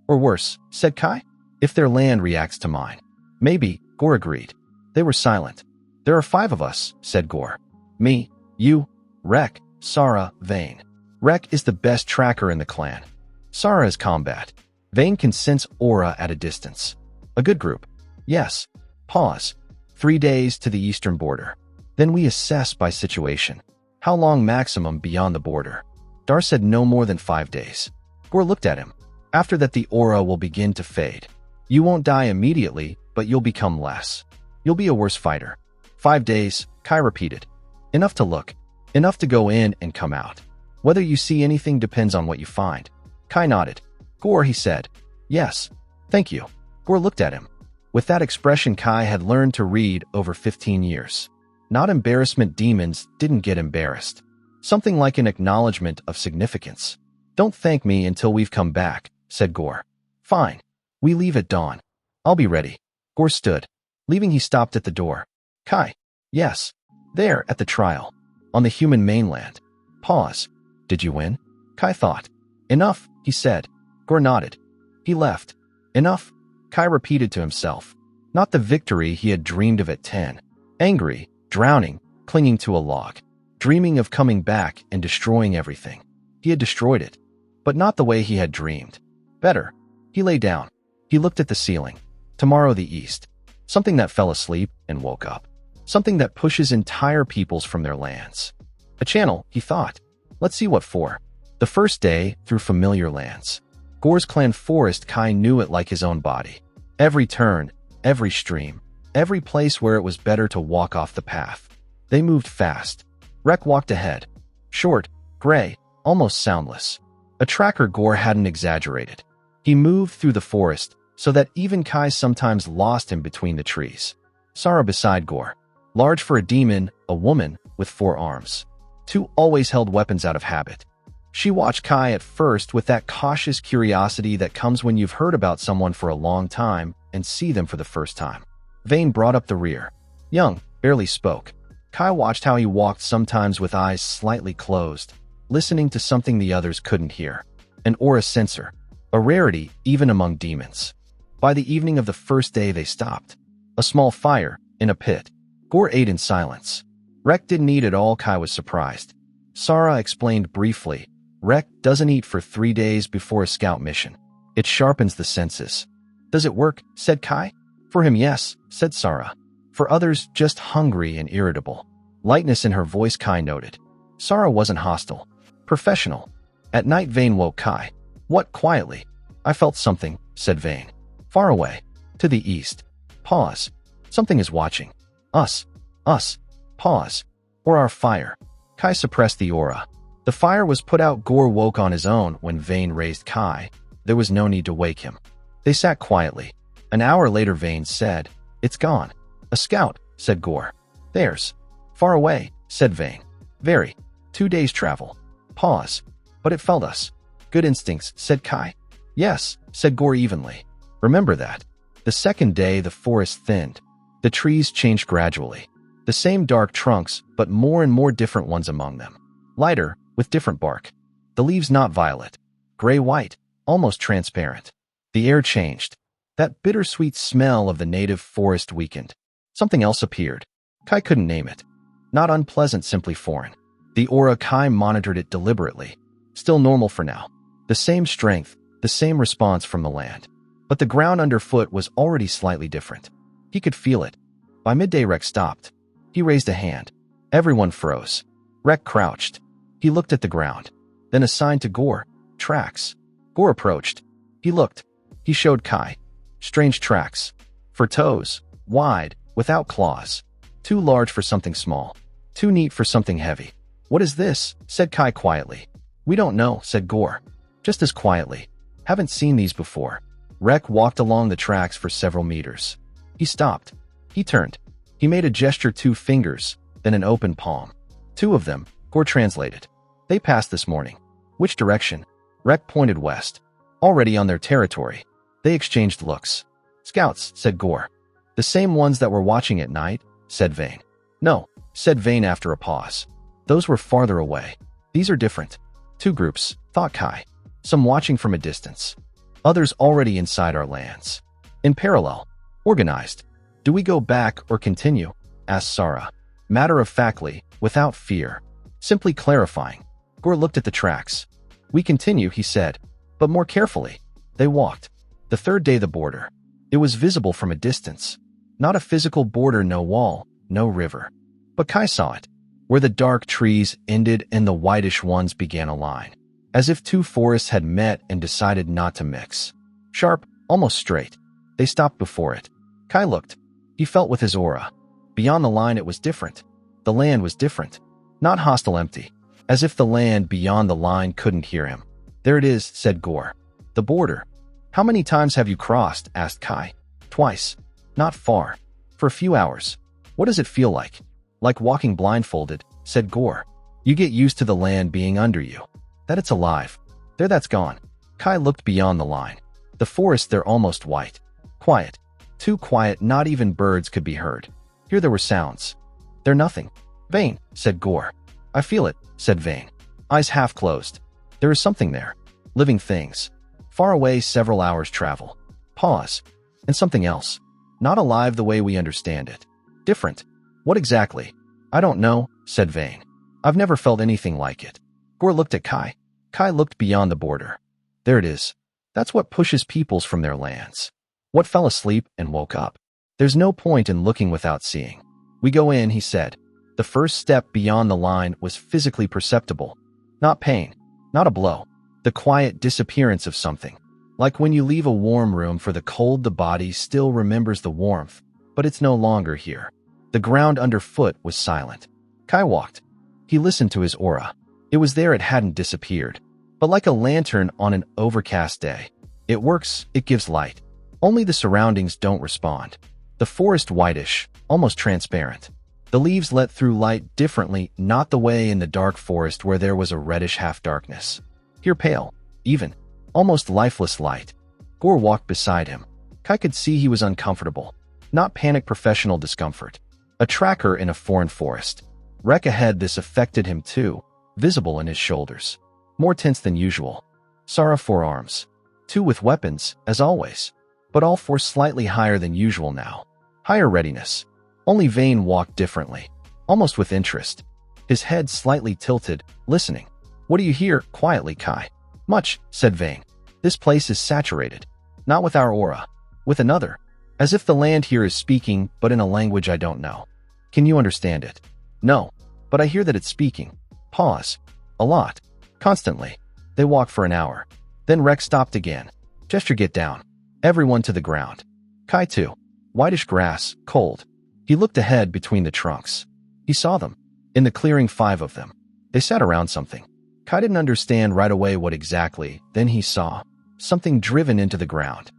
A: Or worse, said Kai. If their land reacts to mine. Maybe, Gore agreed. They were silent. There are 5 of us, said Gore. Me, you, Rek, Sara, Vane. Rek is the best tracker in the clan. Sara is combat. Vane can sense aura at a distance. A good group. Yes. Pause. 3 days to the eastern border. Then we assess by situation. How long maximum beyond the border? Dar said no more than 5 days. Gore looked at him. After that the aura will begin to fade. You won't die immediately, but you'll become less. You'll be a worse fighter. 5 days, Kai repeated. Enough to look. Enough to go in and come out. Whether you see anything depends on what you find. Kai nodded. Gore, he said. Yes. Thank you. Gore looked at him. With that expression Kai had learned to read over 15 years. Not embarrassment, demons didn't get embarrassed. Something like an acknowledgement of significance. Don't thank me until we've come back, said Gore. Fine. We leave at dawn. I'll be ready. Gore stood. Leaving, he stopped at the door. Kai. Yes. There, at the trial. On the human mainland. Pause. Did you win? Kai thought. Enough, he said. Gore nodded. He left. Enough? Kai repeated to himself. Not the victory he had dreamed of at 10. Angry, drowning, clinging to a log. Dreaming of coming back and destroying everything. He had destroyed it. But not the way he had dreamed. Better. He lay down. He looked at the ceiling. Tomorrow the east. Something that fell asleep and woke up. Something that pushes entire peoples from their lands. A channel, he thought. Let's see what for. The first day through familiar lands. Gore's clan forest, Kai knew it like his own body. Every turn, every stream, every place where it was better to walk off the path. They moved fast. Rek walked ahead. Short, gray, almost soundless. A tracker Gore hadn't exaggerated. He moved through the forest so that even Kai sometimes lost him between the trees. Sara beside Gore. Large for a demon, a woman with 4 arms. 2 always held weapons out of habit. She watched Kai at first with that cautious curiosity that comes when you've heard about someone for a long time and see them for the first time. Vane brought up the rear. Young, barely spoke. Kai watched how he walked, sometimes with eyes slightly closed, listening to something the others couldn't hear. An aura sensor. A rarity even among demons. By the evening of the first day they stopped. A small fire, in a pit. Gore ate in silence. Rek didn't eat at all. Kai was surprised. Sara explained briefly. Rek doesn't eat for 3 days before a scout mission. It sharpens the senses. Does it work? Said Kai. For him, yes, said Sara. For others, just hungry and irritable. Lightness in her voice, Kai noted. Sara wasn't hostile. Professional. At night, Vane woke Kai. What? Quietly. I felt something, said Vane. Far away. To the east. Pause. Something is watching. Us. Us. Pause. Or our fire. Kai suppressed the aura. The fire was put out. Gore woke on his own when Vane raised Kai. There was no need to wake him. They sat quietly. An hour later, Vane said, It's gone. A scout, said Gore. Theirs. Far away, said Vane. Very. 2 days' travel. Pause. But it felt us. Good instincts, said Kai. Yes, said Gore evenly. Remember that. The second day, the forest thinned. The trees changed gradually. The same dark trunks, but more and more different ones among them. Lighter, with different bark. The leaves not violet. Gray-white, almost transparent. The air changed. That bittersweet smell of the native forest weakened. Something else appeared. Kai couldn't name it. Not unpleasant, simply foreign. The aura, Kai monitored it deliberately. Still normal for now. The same strength, the same response from the land. But the ground underfoot was already slightly different. He could feel it. By midday, Rek stopped. He raised a hand. Everyone froze. Rek crouched. He looked at the ground. Then a sign to Gore. Tracks. Gore approached. He looked. He showed Kai. Strange tracks. For toes. Wide. Without claws. Too large for something small. Too neat for something heavy. What is this? Said Kai quietly. We don't know, said Gore. Just as quietly. Haven't seen these before. Rek walked along the tracks for several meters. He stopped. He turned. He made a gesture, 2 fingers, then an open palm. 2 of them, Gore translated. They passed this morning. Which direction? Rek pointed west. Already on their territory. They exchanged looks. Scouts, said Gore. The same ones that were watching at night, said Vane. No, said Vane after a pause. Those were farther away. These are different. 2 groups, thought Kai. Some watching from a distance. Others already inside our lands. In parallel. Organized. Do we go back or continue? Asked Sara. Matter-of-factly, without fear. Simply clarifying. Gore looked at the tracks. We continue, he said. But more carefully. They walked. The 3rd day, the border. It was visible from a distance. Not a physical border, no wall, no river. But Kai saw it. Where the dark trees ended and the whitish ones began a line. As if 2 forests had met and decided not to mix. Sharp, almost straight. They stopped before it. Kai looked. He felt with his aura. Beyond the line it was different. The land was different. Not hostile, empty. As if the land beyond the line couldn't hear him. There it is, said Gore. The border. How many times have you crossed? Asked Kai. Twice. Not far. For a few hours. What does it feel like? Like walking blindfolded, said Gore. You get used to the land being under you. That it's alive. There, that's gone. Kai looked beyond the line. The forest there almost white. Quiet. Too quiet, not even birds could be heard. Here there were sounds. They're nothing. Vane, said Gore. I feel it, said Vane. Eyes half closed. There is something there. Living things. Far away, several hours travel. Pause. And something else. Not alive the way we understand it. Different. What exactly? I don't know, said Vane. I've never felt anything like it. Gore looked at Kai. Kai looked beyond the border. There it is. That's what pushes peoples from their lands. What fell asleep and woke up. There's no point in looking without seeing. We go in, he said. The first step beyond the line was physically perceptible. Not pain. Not a blow. The quiet disappearance of something. Like when you leave a warm room for the cold, the body still remembers the warmth, but it's no longer here. The ground underfoot was silent. Kai walked. He listened to his aura. It was there, it hadn't disappeared. But like a lantern on an overcast day. It works, it gives light. Only the surroundings don't respond. The forest whitish, almost transparent. The leaves let through light differently, not the way in the dark forest where there was a reddish half-darkness. Here pale, even, almost lifeless light. Gore walked beside him. Kai could see he was uncomfortable. Not panic, professional discomfort. A tracker in a foreign forest. Wreck ahead, this affected him too, visible in his shoulders. More tense than usual. Sara forearms. Two with weapons, as always. But all four slightly higher than usual now. Higher readiness. Only Vane walked differently, almost with interest. His head slightly tilted, listening. What do you hear? Quietly, Kai. Much, said Vane. This place is saturated. Not with our aura. With another. As if the land here is speaking, but in a language I don't know. Can you understand it? No. But I hear that it's speaking. Pause. A lot. Constantly. They walked for an hour. Then Rex stopped again. Gesture, get down. Everyone to the ground. Kai too. Whitish grass, cold. He looked ahead between the trunks. He saw them. In the clearing, 5 of them. They sat around something. Kai didn't understand right away what exactly, then he saw. Something driven into the ground.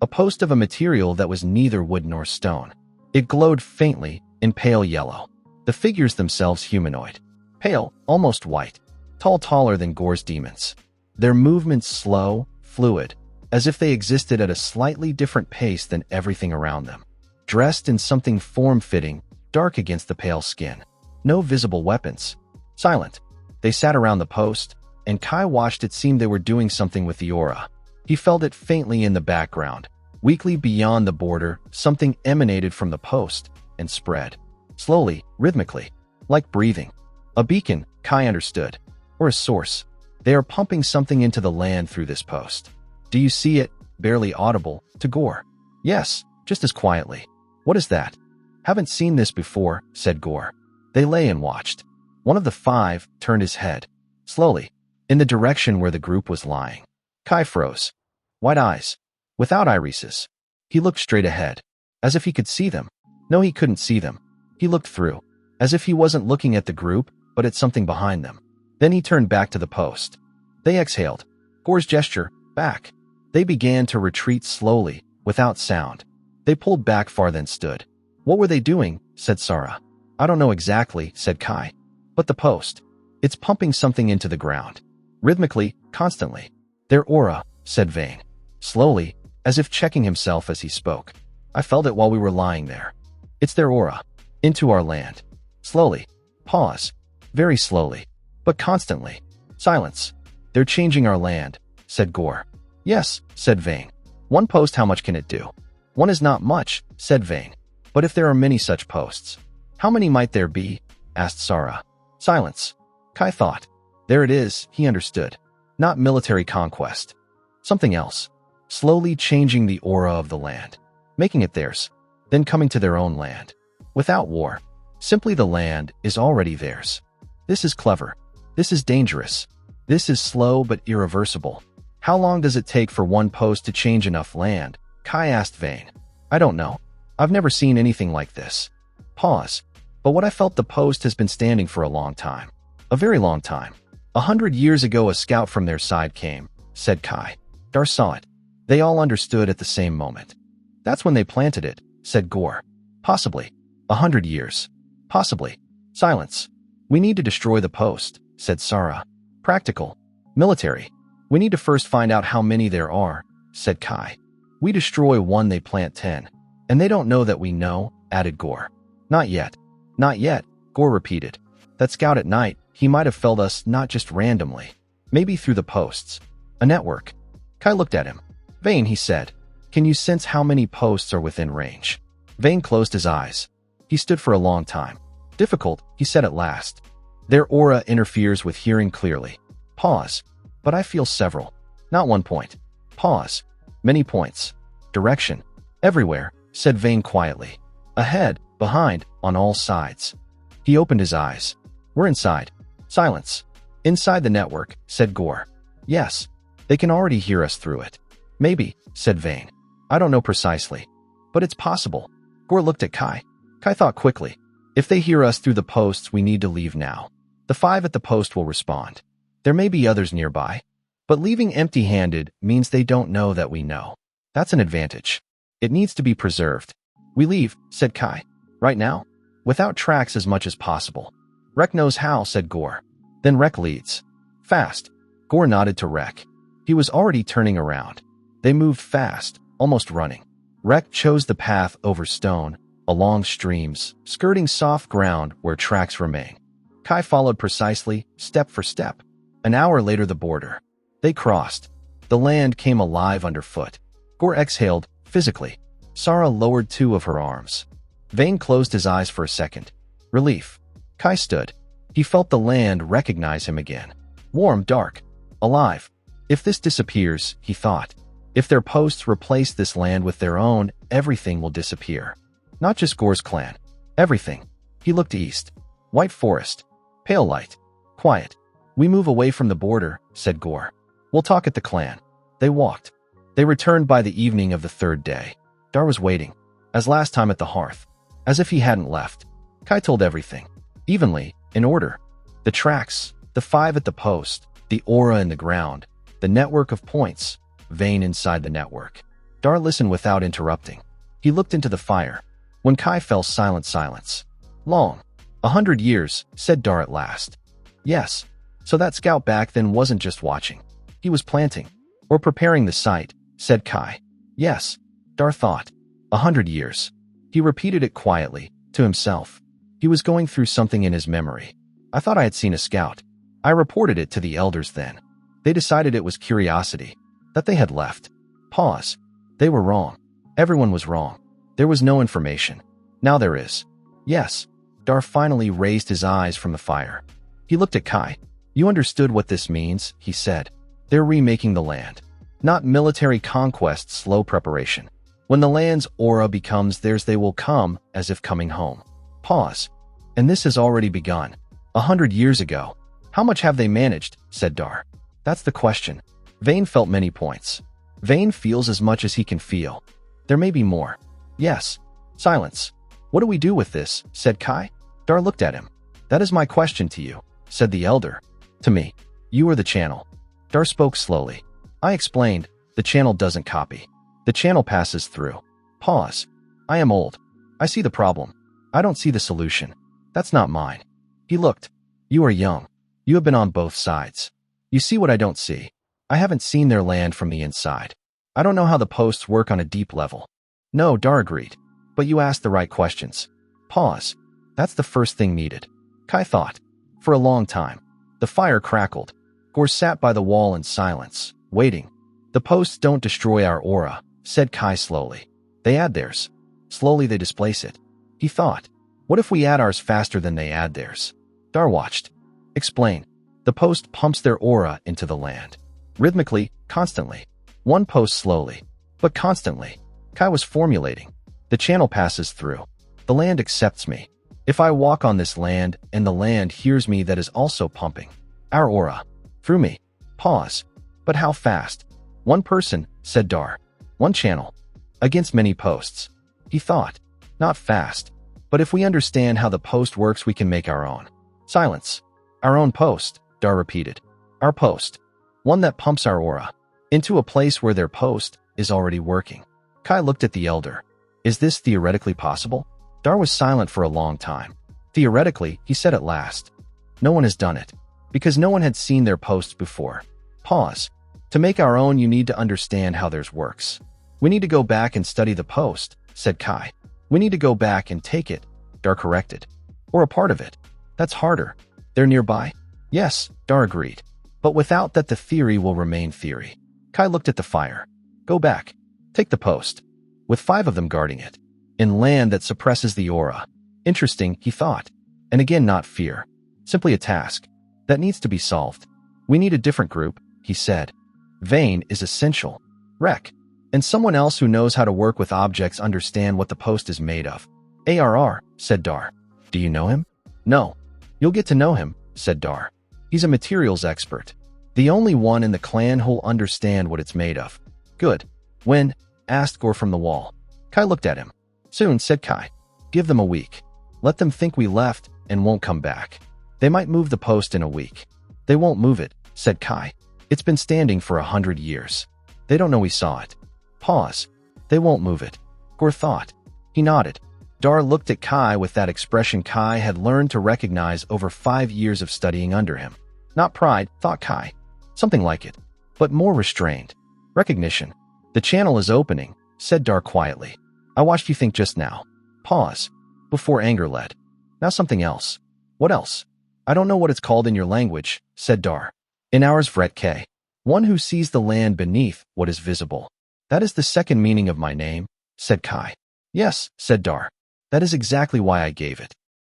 A: A post of a material that was neither wood nor stone. It glowed faintly, in pale yellow. The figures themselves humanoid. Pale, almost white. Taller than Gore's demons. Their movements slow, fluid, as if they existed at a slightly different pace than everything around them. Dressed in something form-fitting, dark against the pale skin. No visible weapons. Silent. They sat around the post, and Kai watched. It seemed they were doing something with the aura. He felt it faintly in the background. Weakly beyond the border, something emanated from the post, and spread. Slowly, rhythmically. Like breathing. A beacon, Kai understood. Or a source. They are pumping something into the land through this post. Do you see it? Barely audible, to Gore. Yes, just as quietly. What is that? Haven't seen this before, said Gore. They lay and watched. One of the 5 turned his head, slowly, in the direction where the group was lying. Kai froze. White eyes. Without irises. He looked straight ahead, as if he could see them. No, he couldn't see them. He looked through, as if he wasn't looking at the group, but at something behind them. Then he turned back to the post. They exhaled. Gore's gesture, back. They began to retreat slowly, without sound. They pulled back far, then stood. What were they doing? Said Sara. I don't know exactly, said Kai. But the post. It's pumping something into the ground. Rhythmically, constantly. Their aura, said Vane. Slowly, as if checking himself as he spoke. I felt it while we were lying there. It's their aura. Into our land. Slowly. Pause. Very slowly. But constantly. Silence. They're changing our land, said Gore. Yes, said Vane. 1 post, how much can it do? 1 is not much, said Vane. But if there are many such posts, how many might there be? Asked Sara. Silence. Kai thought. There it is, he understood. Not military conquest. Something else. Slowly changing the aura of the land. Making it theirs. Then coming to their own land. Without war. Simply the land is already theirs. This is clever. This is dangerous. This is slow but irreversible. How long does it take for 1 post to change enough land? Kai asked Vane. I don't know. I've never seen anything like this. Pause. But what I felt, the post has been standing for a long time. A very long time. 100 years ago a scout from their side came, said Kai. Dar saw it. They all understood at the same moment. That's when they planted it, said Gore. Possibly. 100 years. Possibly. Silence. We need to destroy the post, said Sarah. Practical. Military. We need to first find out how many there are, said Kai. We destroy one, they plant 10. And they don't know that we know, added Gore. Not yet. Not yet, Gore repeated. That scout at night, he might have felled us not just randomly. Maybe through the posts. A network. Kai looked at him. Vane, he said. Can you sense how many posts are within range? Vane closed his eyes. He stood for a long time. Difficult, he said at last. Their aura interferes with hearing clearly. Pause. But I feel several. Not one point. Pause. Many points. Direction. Everywhere, said Vane quietly. Ahead, behind, on all sides. He opened his eyes. We're inside. Silence. Inside the network, said Gore. Yes. They can already hear us through it. Maybe, said Vane. I don't know precisely. But it's possible. Gore looked at Kai. Kai thought quickly. If they hear us through the posts, we need to leave now. The 5 at the post will respond. There may be others nearby. But leaving empty-handed means they don't know that we know. That's an advantage. It needs to be preserved. We leave, said Kai. Right now? Without tracks as much as possible. Rek knows how, said Gore. Then Rek leads. Fast. Gore nodded to Rek. He was already turning around. They moved fast, almost running. Rek chose the path over stone, along streams, skirting soft ground where tracks remain. Kai followed precisely, step for step. An hour later, the border. They crossed. The land came alive underfoot. Gore exhaled, physically. Sarah lowered 2 of her arms. Vane closed his eyes for a second. Relief. Kai stood. He felt the land recognize him again. Warm, dark. Alive. If this disappears, he thought. If their posts replace this land with their own, everything will disappear. Not just Gore's clan. Everything. He looked east. White forest. Pale light. Quiet. We move away from the border, said Gore. We'll talk at the clan. They walked. They returned by the evening of the 3rd day. Dar was waiting. As last time at the hearth. As if he hadn't left. Kai told everything. Evenly, in order. The tracks, the 5 at the post, the aura in the ground, the network of points, Vane inside the network. Dar listened without interrupting. He looked into the fire. When Kai fell silence. Long. 100 years, said Dar at last. Yes. So that scout back then wasn't just watching. He was planting. Or preparing the site, said Kai. Yes. Dar thought. 100 years. He repeated it quietly, to himself. He was going through something in his memory. I thought I had seen a scout. I reported it to the elders then. They decided it was curiosity. That they had left. Pause. They were wrong. Everyone was wrong. There was no information. Now there is. Yes. Dar finally raised his eyes from the fire. He looked at Kai. You understood what this means, he said. They're remaking the land. Not military conquest, slow preparation. When the land's aura becomes theirs, they will come as if coming home. Pause. And this has already begun. 100 years ago. How much have they managed, said Dar. That's the question. Vane felt many points. Vane feels as much as he can feel. There may be more. Yes. Silence. What do we do with this, said Kai. Dar looked at him. That is my question to you, said the elder. To me. You are the channel. Dar spoke slowly. I explained, the channel doesn't copy. The channel passes through. Pause. I am old. I see the problem. I don't see the solution. That's not mine. He looked. You are young. You have been on both sides. You see what I don't see. I haven't seen their land from the inside. I don't know how the posts work on a deep level. No, Dar agreed. But you asked the right questions. Pause. That's the first thing needed. Kai thought. For a long time. The fire crackled. Gore sat by the wall in silence, waiting. The posts don't destroy our aura, said Kai slowly. They add theirs. Slowly they displace it. He thought. What if we add ours faster than they add theirs? Dar watched. Explain. The post pumps their aura into the land. Rhythmically, constantly. One post slowly, but constantly. Kai was formulating. The channel passes through. The land accepts me. If I walk on this land and the land hears me, that is also pumping. Our aura. Through me. Pause. But how fast? One person, said Dar. One channel. Against many posts. He thought. Not fast. But if we understand how the post works, we can make our own. Silence. Our own post. Dar repeated. Our post. One that pumps our aura into a place where their post is already working. Kai looked at the elder. Is this theoretically possible? Dar was silent for a long time. Theoretically, he said at last. No one has done it. Because no one had seen their posts before. Pause. To make our own, you need to understand how theirs works. We need to go back and study the post, said Kai. We need to go back and take it, Dar corrected. Or a part of it. That's harder. They're nearby? Yes, Dar agreed. But without that, the theory will remain theory. Kai looked at the fire. Go back. Take the post. With 5 of them guarding it. In land that suppresses the aura. Interesting, he thought. And again, not fear. Simply a task. That needs to be solved. We need a different group, he said. Vane is essential. Rek. And someone else who knows how to work with objects understand what the post is made of. ARR, said Dar. Do you know him? No. You'll get to know him, said Dar. He's a materials expert. The only one in the clan who'll understand what it's made of. Good. When? Asked Gore from the wall. Kai looked at him. Soon, said Kai. Give them a week. Let them think we left and won't come back. They might move the post in a week. They won't move it, said Kai. It's been standing for 100 years. They don't know we saw it. Pause. They won't move it. Gore thought. He nodded. Dar looked at Kai with that expression Kai had learned to recognize over 5 years of studying under him. Not pride, thought Kai. Something like it. But more restrained. Recognition. The channel is opening, said Dar quietly. I watched you think just now. Pause. Before anger led. Now something else. What else? I don't know what it's called in your language, said Dar. In ours, Vretke. One who sees the land beneath what is visible. That is the second meaning of my name, said Kai. Yes, said Dar. That is exactly why I gave it.